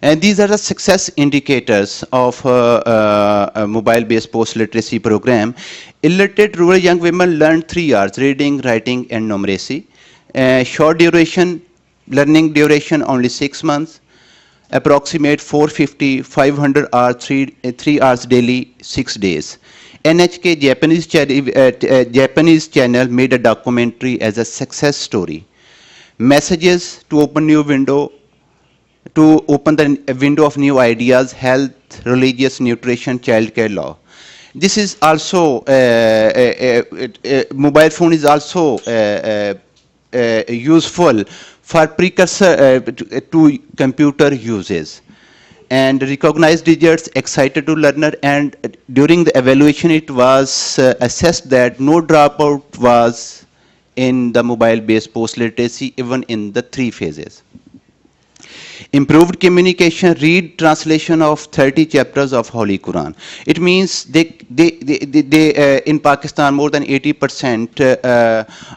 And these are the success indicators of a mobile-based post-literacy program. Illiterate rural young women learn 3 hours, reading, writing, and numeracy. Short duration, learning duration only 6 months. Approximate 450, 500 hours, 3 hours daily, 6 days. NHK Japanese channel made a documentary as a success story. Messages to open new window, to open the window of new ideas, health, religious, nutrition, childcare law. This is also, mobile phone is also useful for precursor to computer uses. And recognized results excited to learner, and during the evaluation it was assessed that no dropout was in the mobile-based post-literacy, even in the 3 phases. Improved communication, read translation of 30 chapters of Holy Quran. It means they in Pakistan more than 80%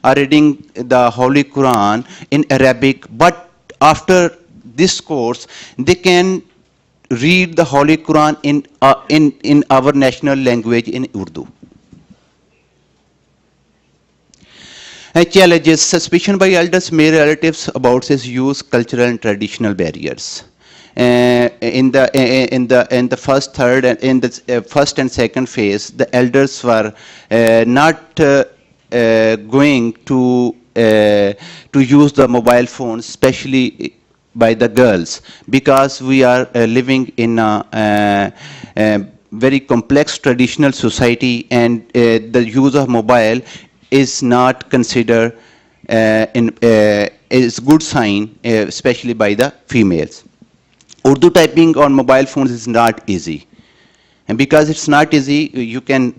are reading the Holy Quran in Arabic, but after this course they can read the Holy Quran in our national language, in Urdu. Challenges: suspicion by elders, male relatives about his use, cultural and traditional barriers. In the first, third, and in the first and second phase, the elders were not going to use the mobile phones, especially by the girls, because we are living in a very complex traditional society, and the use of mobile is not considered is good sign, especially by the females. Urdu typing on mobile phones is not easy, and because it's not easy, you can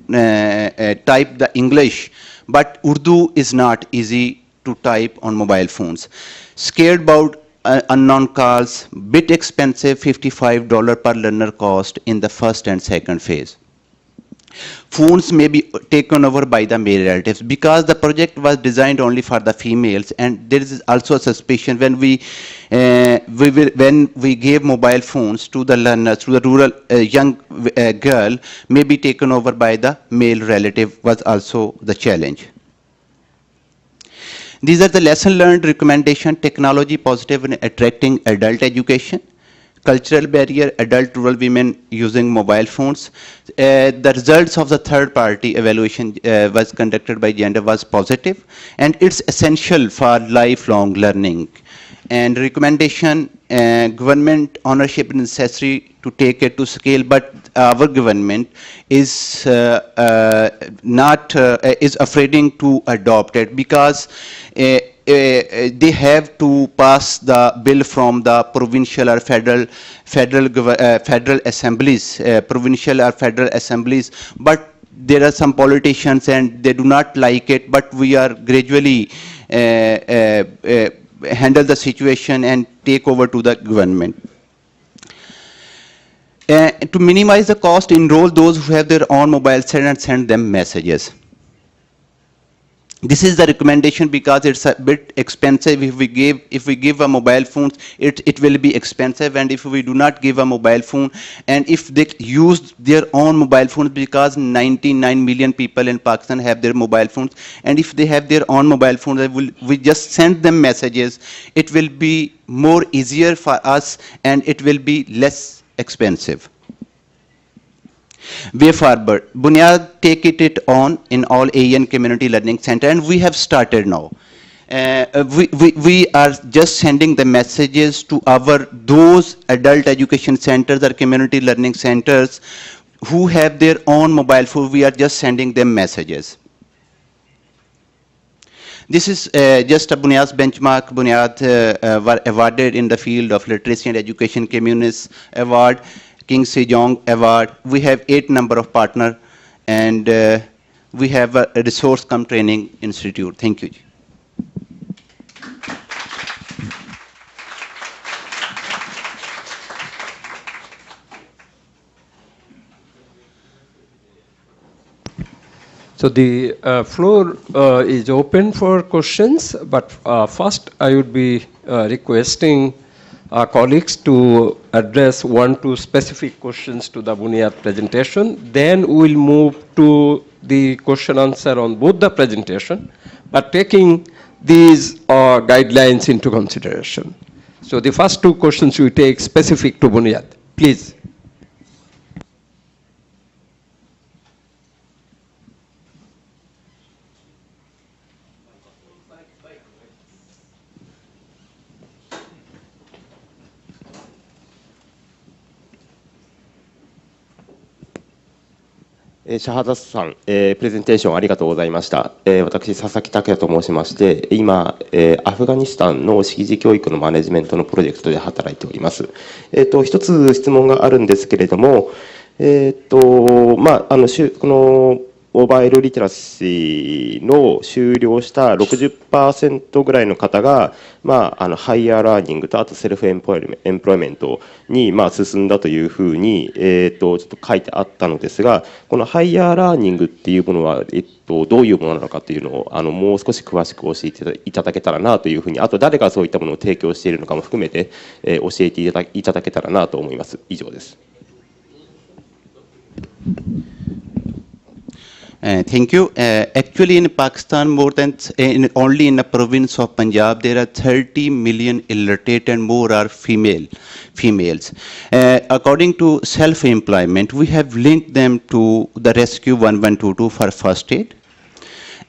type the English, but Urdu is not easy to type on mobile phones. Scared about unknown calls, bit expensive, $55 per learner cost in the first and second phase. Phones may be taken over by the male relatives, because the project was designed only for the females, and there is also a suspicion when we gave mobile phones to the learners, to the rural young girl, may be taken over by the male relative, was also the challenge. These are the lesson learned recommendation: technology positive in attracting adult education. Cultural barrier, adult rural women using mobile phones. The results of the third party evaluation was conducted by gender was positive, and it's essential for lifelong learning. And recommendation, government ownership is necessary to take it to scale, but our government is is afraid to adopt it, because they have to pass the bill from the provincial or federal assemblies, provincial or federal assemblies, but there are some politicians and they do not like it, but we are gradually handle the situation and take over to the government. To minimize the cost, enroll those who have their own mobile set and send them messages. This is the recommendation, because it's a bit expensive. If we give a mobile phone, it will be expensive, and if we do not give a mobile phone, and if they use their own mobile phones, because 99 million people in Pakistan have their mobile phones, and if they have their own mobile phones, we just send them messages, it will be more easier for us, and it will be less expensive. Way forward, Bunyad take it on in all AEN community learning center, and we have started now. We are just sending the messages to those adult education centers or community learning centers who have their own mobile phone. We are just sending them messages. This is just a Bunyad's benchmark. Bunyad were awarded in the field of literacy and education communities award, King Sejong Award. We have 8 number of partners, and we have a resource cum training institute. Thank you. So the floor is open for questions, but first I would be requesting our colleagues to address 1 to specific questions to the Bunyad presentation. Then we'll move to the question answer on both the presentation, but taking these guidelines into consideration. So the first 2 questions we take specific to Bunyad. Please.シャハザスさん、プレゼンテーションありがとうございました。私、佐々木拓也と申しまして、今、アフガニスタンの識字教育のマネジメントのプロジェクトで働いております。一つ質問があるんですけれども、このモバイルリテラシーの修了した 60% ぐらいの方が、ハイヤーラーニングとあとセルフエンプロイメントに進んだというふうに、ちょっと書いてあったのですが、このハイヤーラーニングっていうものは、どういうものなのかというのをもう少し詳しく教えていただけたらなというふうに、あと誰がそういったものを提供しているのかも含めて、教えていただけたらなと思います。以上です。Thank you. Actually, in Pakistan, only in the province of Punjab, there are 30 million illiterate and more are females. According to self-employment, we have linked them to the Rescue 1122 for first aid,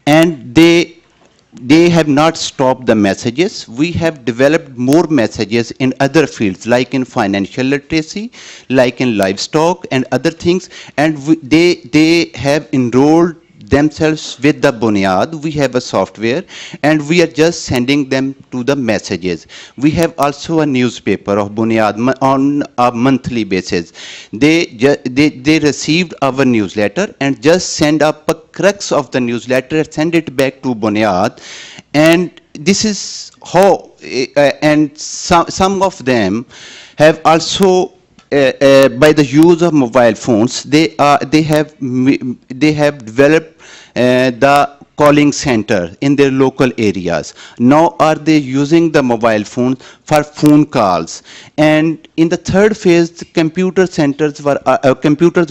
and they have not stopped the messages. We have developed more messages in other fields, like in financial literacy, like in livestock and other things, and they have enrolled themselves with the Bunyad. We have a software, and we are just sending them to the messages. We have also a newspaper of Bunyad on a monthly basis. They received our newsletter and just send up a crux of the newsletter, send it back to Bunyad, and this is how, and some of them have also by the use of mobile phones, they have developed the calling center in their local areas. Now are they using the mobile phone for phone calls? And in the third phase, the computers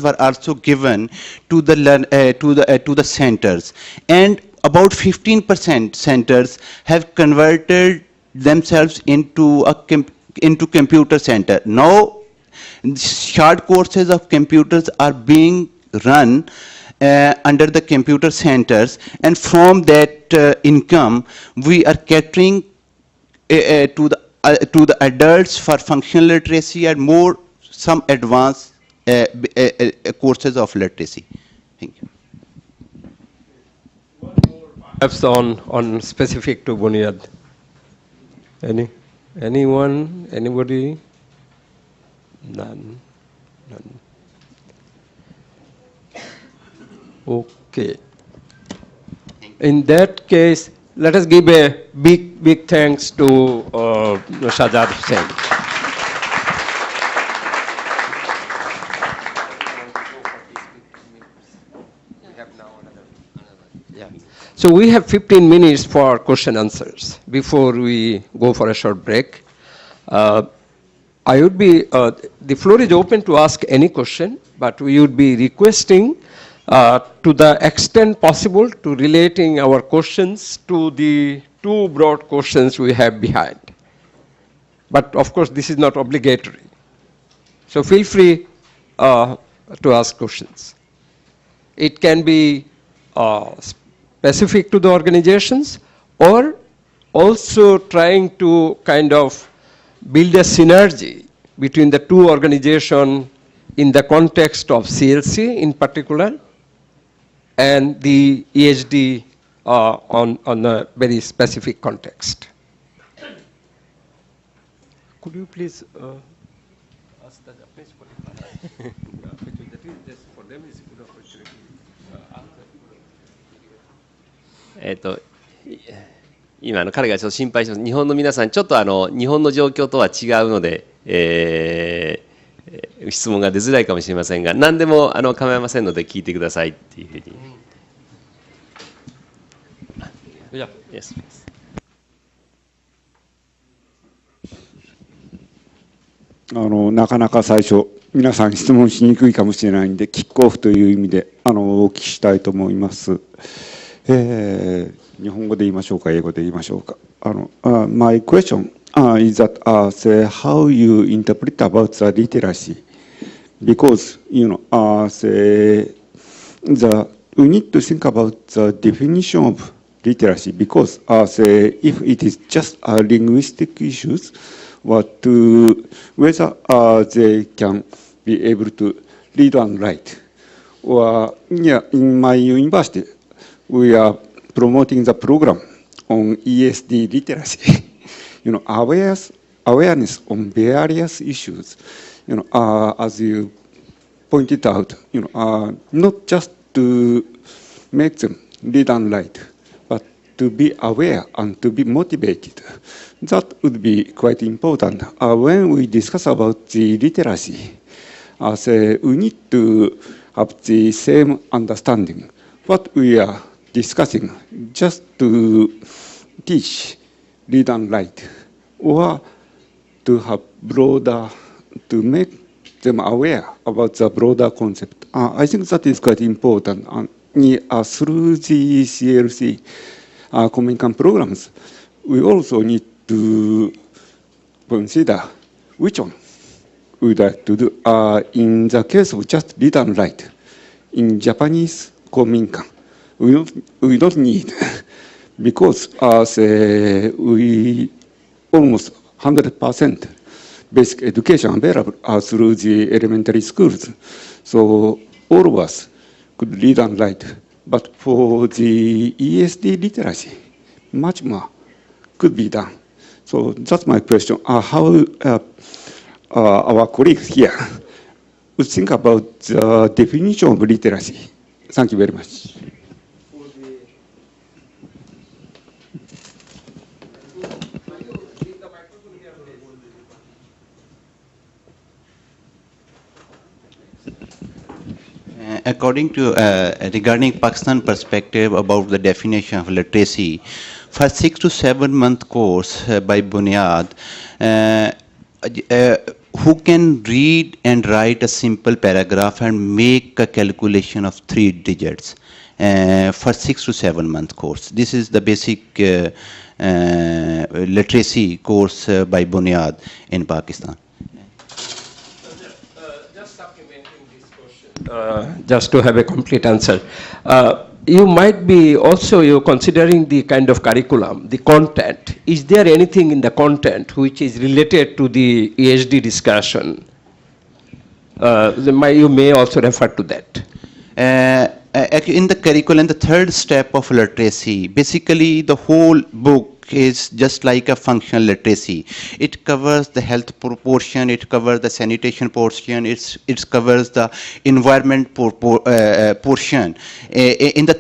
were also given to the centers, and about 15% centers have converted themselves into computer center. Now short courses of computers are being run under the computer centers, and from that income we are catering to the adults for functional literacy and more some advanced courses of literacy. Thank you. Perhaps on specific to Bunyad. Anyone? Anybody? None. Okay. In that case, let us give a big thanks to Shahzad Hussain. So we have 15 minutes for question answers before we go for a short break. The floor is open to ask any question, but we would be requesting to the extent possible to relating our questions to the 2 broad questions we have behind. But of course, this is not obligatory. So feel free to ask questions. It can be specific to the organizations, or also trying to kind of build a synergy between the 2 organizations in the context of CLC in particular, and the EHD on a very specific context. Could you please ask the Japanese colleague? For them is good opportunity. 今彼がちょっと心配してます。日本の皆さんちょっと日本の状況とは違うので、質問が出づらいかもしれませんが、何でも構いませんので聞いてくださいっていうふうに。Yeah. Yes, please. なかなか最初、皆さん質問しにくいかもしれないんで、キックオフという意味でお聞きしたいと思います。日本語で言いましょうか、英語で言いましょうか。My question is that say how you interpret about the literacy, because say we need to think about the definition of literacy, because say if it is just linguistic issues, whether they can be able to read and write. Or in my university, we are promoting the program on ESD literacy. Awareness on various issues. As you pointed out, not just to make them read and write, but to be aware and to be motivated. That would be quite important. When we discuss about the literacy, we need to have the same understanding. What we are discussing, just to teach, read and write, or to have broader, to make them aware about the broader concept. I think that is quite important. Through the CLC Kominkan programs, we also need to consider which one we would like to do. In the case of just read and write, in Japanese Kominkan, we don't need, because we almost 100% basic education available through the elementary schools. So all of us could read and write. But for the ESD literacy, much more could be done. So that's my question. How our colleagues here would think about the definition of literacy. Thank you very much. According to regarding Pakistan perspective about the definition of literacy, for 6 to 7 month course by Bunyad, who can read and write a simple paragraph and make a calculation of 3 digits for 6 to 7 month course. This is the basic literacy course by Bunyad in Pakistan. Just to have a complete answer. You might be also considering the kind of curriculum, the content. Is there anything in the content which is related to the ESD discussion? You may also refer to that. In the curriculum, the third step of literacy, basically the whole book is just like a functional literacy. It covers the health portion, it covers the sanitation portion, it covers the environment portion. In the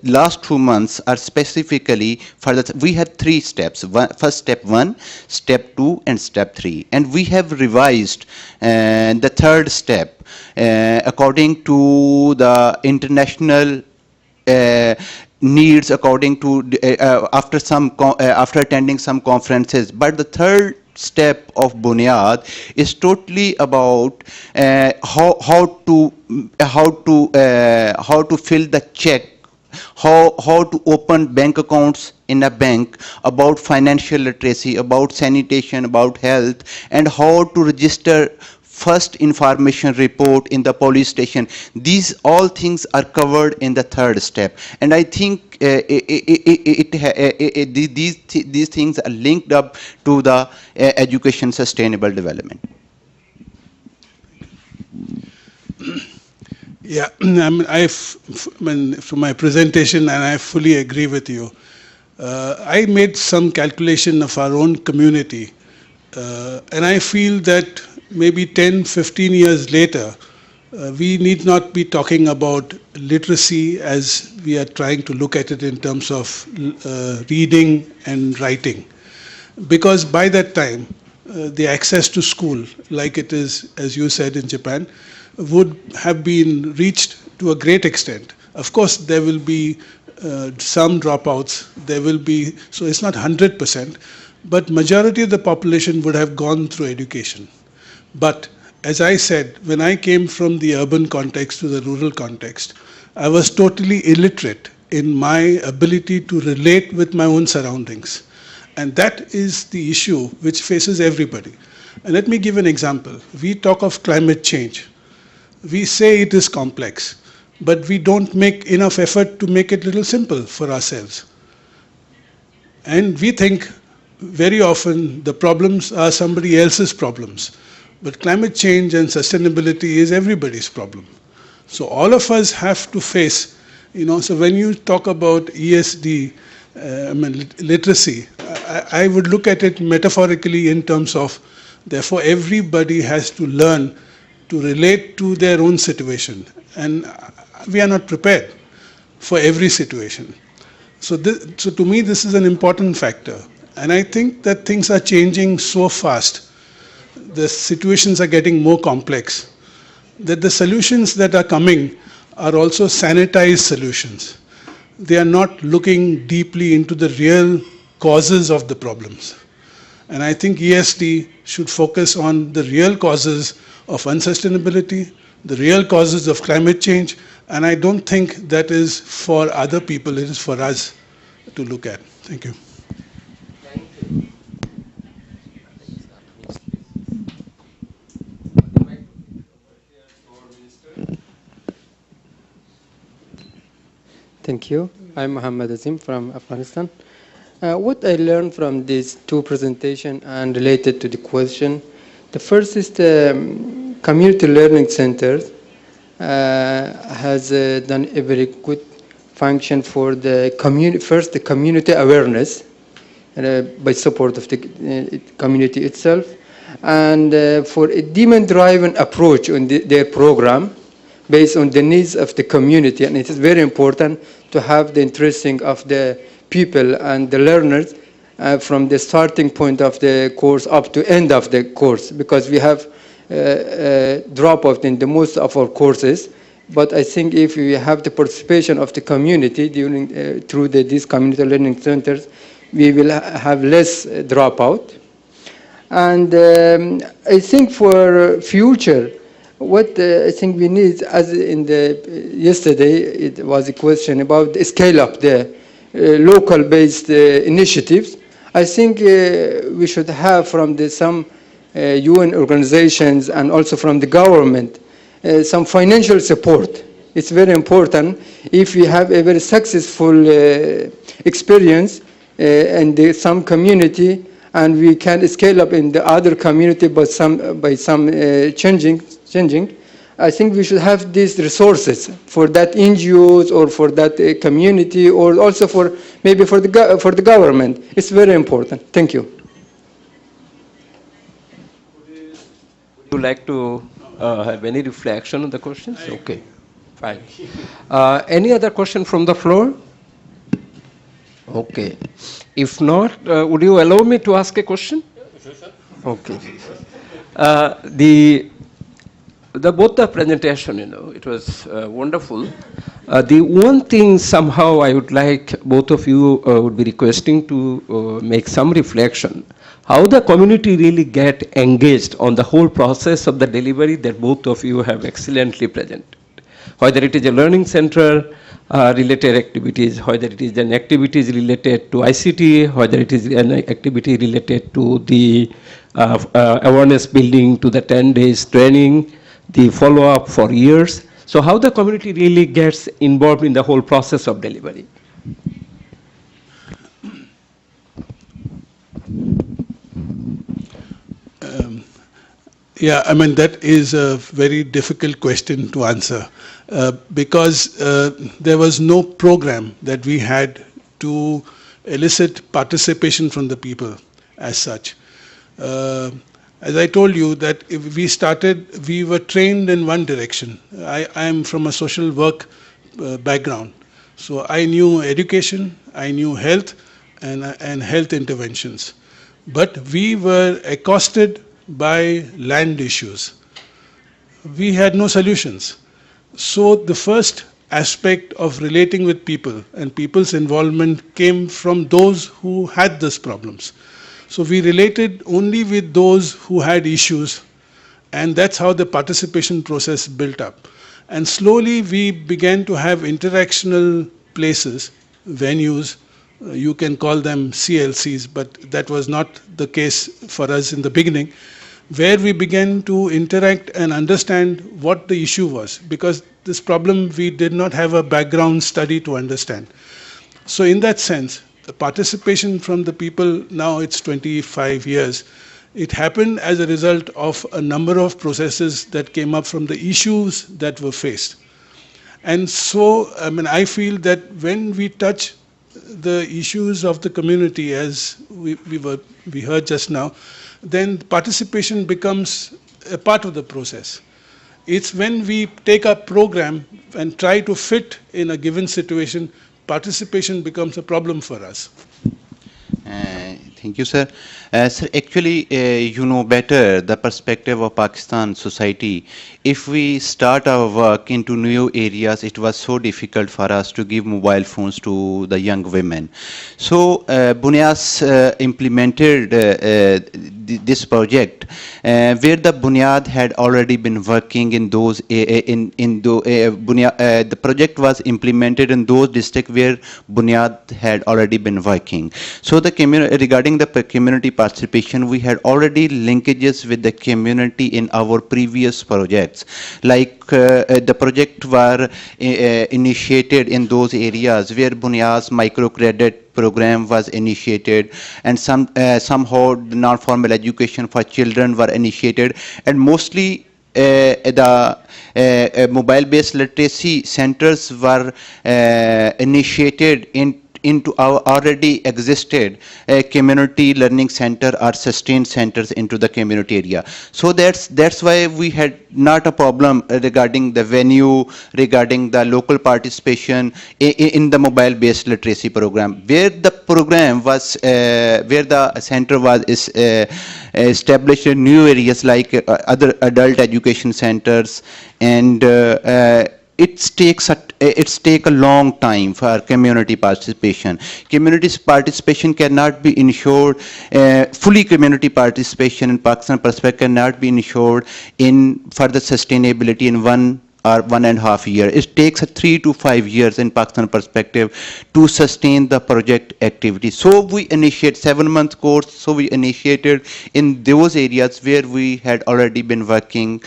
last 2 months are specifically for the, we had 3 steps. First step 1, step 2, and step 3. And we have revised the third step according to the international needs, according to after attending some conferences. But the third step of Bunyad is totally about how to fill the check, how to open bank accounts in a bank, about financial literacy, about sanitation, about health, and how to register first information report in the police station. These all things are covered in the third step, and I think these things are linked up to the education sustainable development. Yeah, from my presentation, and I fully agree with you. I made some calculation of our own community, and I feel that maybe 10, 15 years later, we need not be talking about literacy as we are trying to look at it in terms of reading and writing. Because by that time, the access to school, like it is, as you said, in Japan, would have been reached to a great extent. Of course, there will be some dropouts, there will be, so it's not 100%, but majority of the population would have gone through education. But as I said, when I came from the urban context to the rural context, I was totally illiterate in my ability to relate with my own surroundings. And that is the issue which faces everybody. And let me give an example. We talk of climate change. We say it is complex, but we don't make enough effort to make it a little simple for ourselves. And we think very often the problems are somebody else's problems. But climate change and sustainability is everybody's problem. So all of us have to face, so when you talk about ESD, literacy, I would look at it metaphorically in terms of, therefore everybody has to learn to relate to their own situation. And we are not prepared for every situation. So to me, this is an important factor. And I think that things are changing so fast. The situations are getting more complex, that the solutions that are coming are also sanitized solutions. They are not looking deeply into the real causes of the problems. And I think ESD should focus on the real causes of unsustainability, the real causes of climate change, and I don't think that is for other people, it is for us to look at. Thank you. Thank you. I'm Muhammad Azim from Afghanistan. What I learned from these two presentations and related to the question, the first is the community learning center has done a very good function for the community. First, the community awareness by support of the community itself, and for a demand-driven approach on their program, based on the needs of the community. And it is very important to have the interesting of the people and the learners from the starting point of the course up to end of the course, because we have dropout in the most of our courses. But I think if we have the participation of the community during through these community learning centers, we will have less dropout. And I think for future, what I think we need, as in the yesterday, it was a question about the scale up the local-based initiatives. I think we should have from some UN organizations and also from the government some financial support. It's very important if we have a very successful experience in some community, and we can scale up in the other community, but by some changing. I think we should have these resources for that NGOs or for that community, or also for maybe for the government. It's very important. Thank you. Would you like to have any reflection on the questions? Okay, fine. Any other question from the floor? Okay. If not, would you allow me to ask a question? Okay. Both the presentation, it was wonderful. The one thing somehow I would like both of you would be requesting to make some reflection, how the community really get engaged on the whole process of the delivery that both of you have excellently presented. Whether it is a learning center related activities, whether it is an activities related to ICT, whether it is an activity related to the awareness building, to the 10 days training, the follow-up for years. So how the community really gets involved in the whole process of delivery? Yeah, I mean, that is a very difficult question to answer because there was no program that we had to elicit participation from the people as such. As I told you that if we started, we were trained in one direction. I am from a social work background. So I knew education, I knew health and health interventions. But we were accosted by land issues. We had no solutions. So the first aspect of relating with people and people's involvement came from those who had these problems. So we related only with those who had issues, and that's how the participation process built up. And slowly we began to have interactional places, venues, you can call them CLCs, but that was not the case for us in the beginning, where we began to interact and understand what the issue was, because this problem we did not have a background study to understand. So in that sense, the participation from the people, now it's 25 years, it happened as a result of a number of processes that came up from the issues that were faced. And so, I feel that when we touch the issues of the community, as we heard just now, then participation becomes a part of the process. It's when we take a program and try to fit in a given situation, participation becomes a problem for us. Thank you, sir. Sir, actually, you know better the perspective of Pakistan society. If we start our work into new areas, it was so difficult for us to give mobile phones to the young women. So, Bunyas implemented this project where the Bunyad had already been working in those, the project was implemented in those districts where Bunyad had already been working. So, regarding the community participation, we had already linkages with the community in our previous projects. Like the project were initiated in those areas where Bunyad's microcredit program was initiated, and somehow the non-formal education for children were initiated, and mostly the mobile-based literacy centers were initiated into our already existed community learning center or sustained centers into the community area. So that's why we had not a problem regarding the venue, regarding the local participation in the mobile-based literacy program, where the program was, where the center was established in new areas like other adult education centers, and it takes a long time for community participation. Community participation cannot be ensured, fully community participation in Pakistan perspective cannot be ensured for the sustainability in 1 or 1.5 years. It takes 3 to 5 years in Pakistan perspective to sustain the project activity. So we initiate 7-month course, so we initiated in those areas where we had already been working,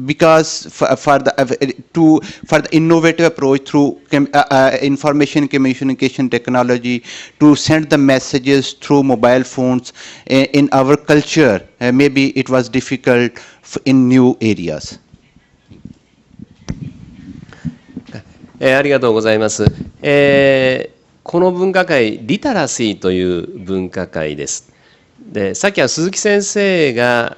because for the innovative approach through information communication technology to send the messages through mobile phones in our culture, maybe it was difficult in new areas. ありがとうございます。この分科会、リタラシーという分科会です。で、さっきは鈴木先生が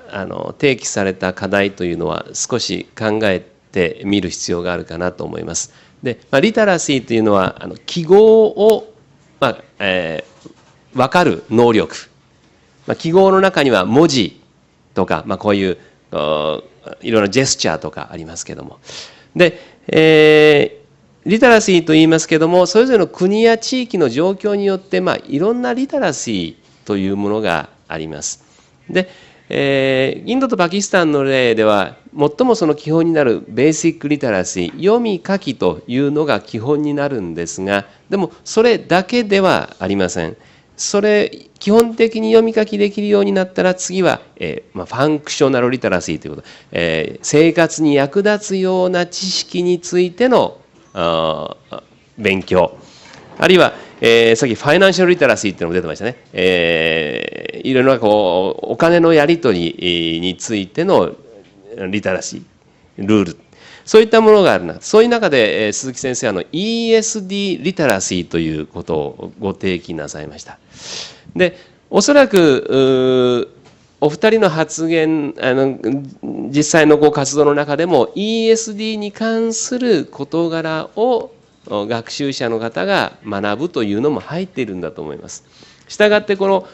提起された課題というのは少し考えてみる必要があるかなと思います。で、リタラシーというのは記号を、分かる能力、記号の中には文字とか、こういういろいろジェスチャーとかありますけども、で、リテラシーと言いますけども、それぞれの国や地域の状況によって、いろんなリテラシーというものがあります。で、インドとパキスタンの例では、最もその基本になるベーシックリテラシー、読み書きというのが基本になるんですが、でもそれだけではありません。基本的に読み書きできるようになったら、次は、ファンクショナルリテラシーということ、生活に役立つような知識についての勉強、あるいは、さっきファイナンシャルリテラシーっていうのも出てましたね。いろいろなお金のやり取りについてのリテラシー、ルール、そういったものがあるな。そういう中で、鈴木先生ESD リテラシーということをご提起なさいました。で、おそらくお二人の発言、実際の活動の中でも ESD に関する事柄を学習者の方が学ぶというのも入っているんだと思います。したがってこの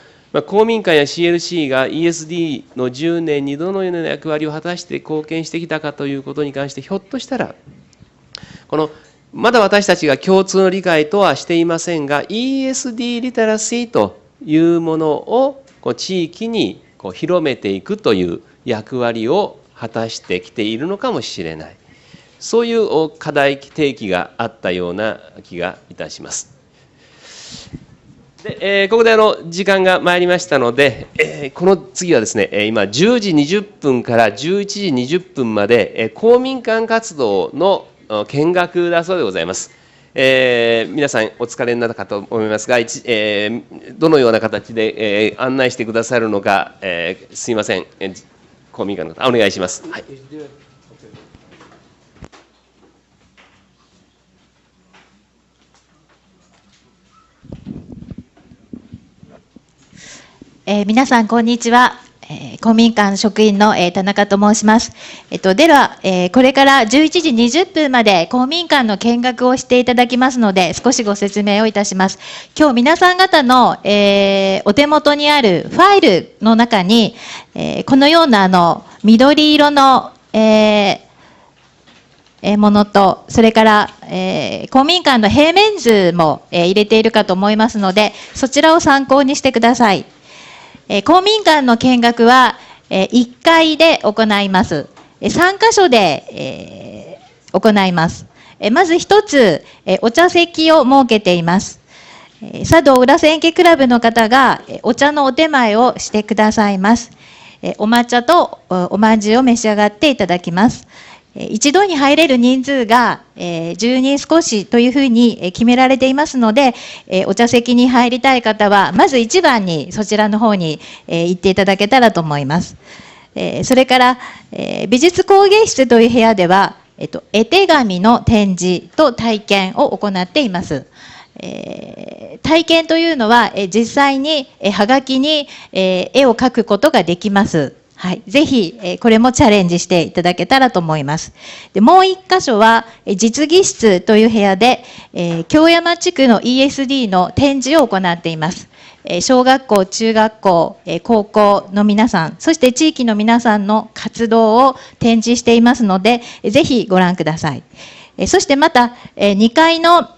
公民館や CLC が ESD の10年にどのような役割を果たして貢献してきたかということに関して、ひょっとしたらまだ私たちが共通の理解とはしていませんが ESD リテラシーというものを地域に広めていくという役割を果たしてきているのかもしれない。そういう課題提起があったような気がいたします。でここで時間が参りましたので、この次はですね、今10時20分から11時20分まで、公民館活動の見学だそうでございます。皆さんお疲れになったかと思いますが、どのような形で、案内してくださるのか、すいません、公民館の方、お願いします。はい。皆さん、こんにちは。公民館職員の田中と申します。では、これから11時20分まで公民館の見学をしていただきますので、少しご説明をいたします。今日皆さん方の、お手元にあるファイルの中に、このような緑色の、ものと、それから、公民館の平面図も、入れているかと思いますので、そちらを参考にしてください。公民館の見学は、1回で行います。3箇所で、行います。まず1つ、お茶席を設けています。茶道裏千家クラブの方が、お茶のお手前をしてくださいます。お抹茶とおまんじゅうを召し上がっていただきます。一度に入れる人数が10人少しというふうに決められていますので、お茶席に入りたい方は、まず一番にそちらの方に行っていただけたらと思います。それから、美術工芸室という部屋では、絵手紙の展示と体験を行っています。体験というのは、実際にはがきに絵を描くことができます。はい。ぜひ、これもチャレンジしていただけたらと思います。で、もう一箇所は、実技室という部屋で、京山地区の ESD の展示を行っています。小学校、中学校、高校の皆さん、そして地域の皆さんの活動を展示していますので、ぜひご覧ください。そしてまた、2階の、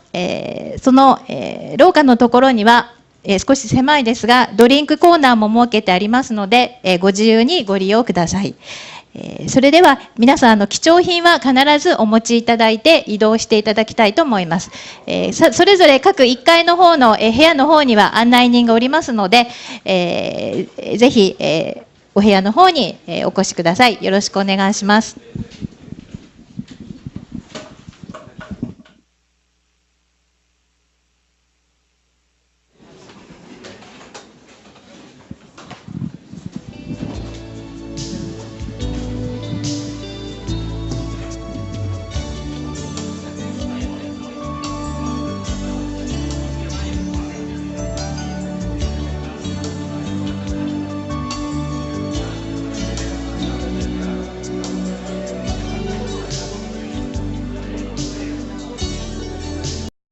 その、廊下のところには、少し狭いですが、ドリンクコーナーも設けてありますので、ご自由にご利用ください。それでは、皆さん、貴重品は必ずお持ちいただいて移動していただきたいと思います。それぞれ各1階の方の、部屋の方には案内人がおりますので、ぜひ、お部屋の方に、お越しください。よろしくお願いします。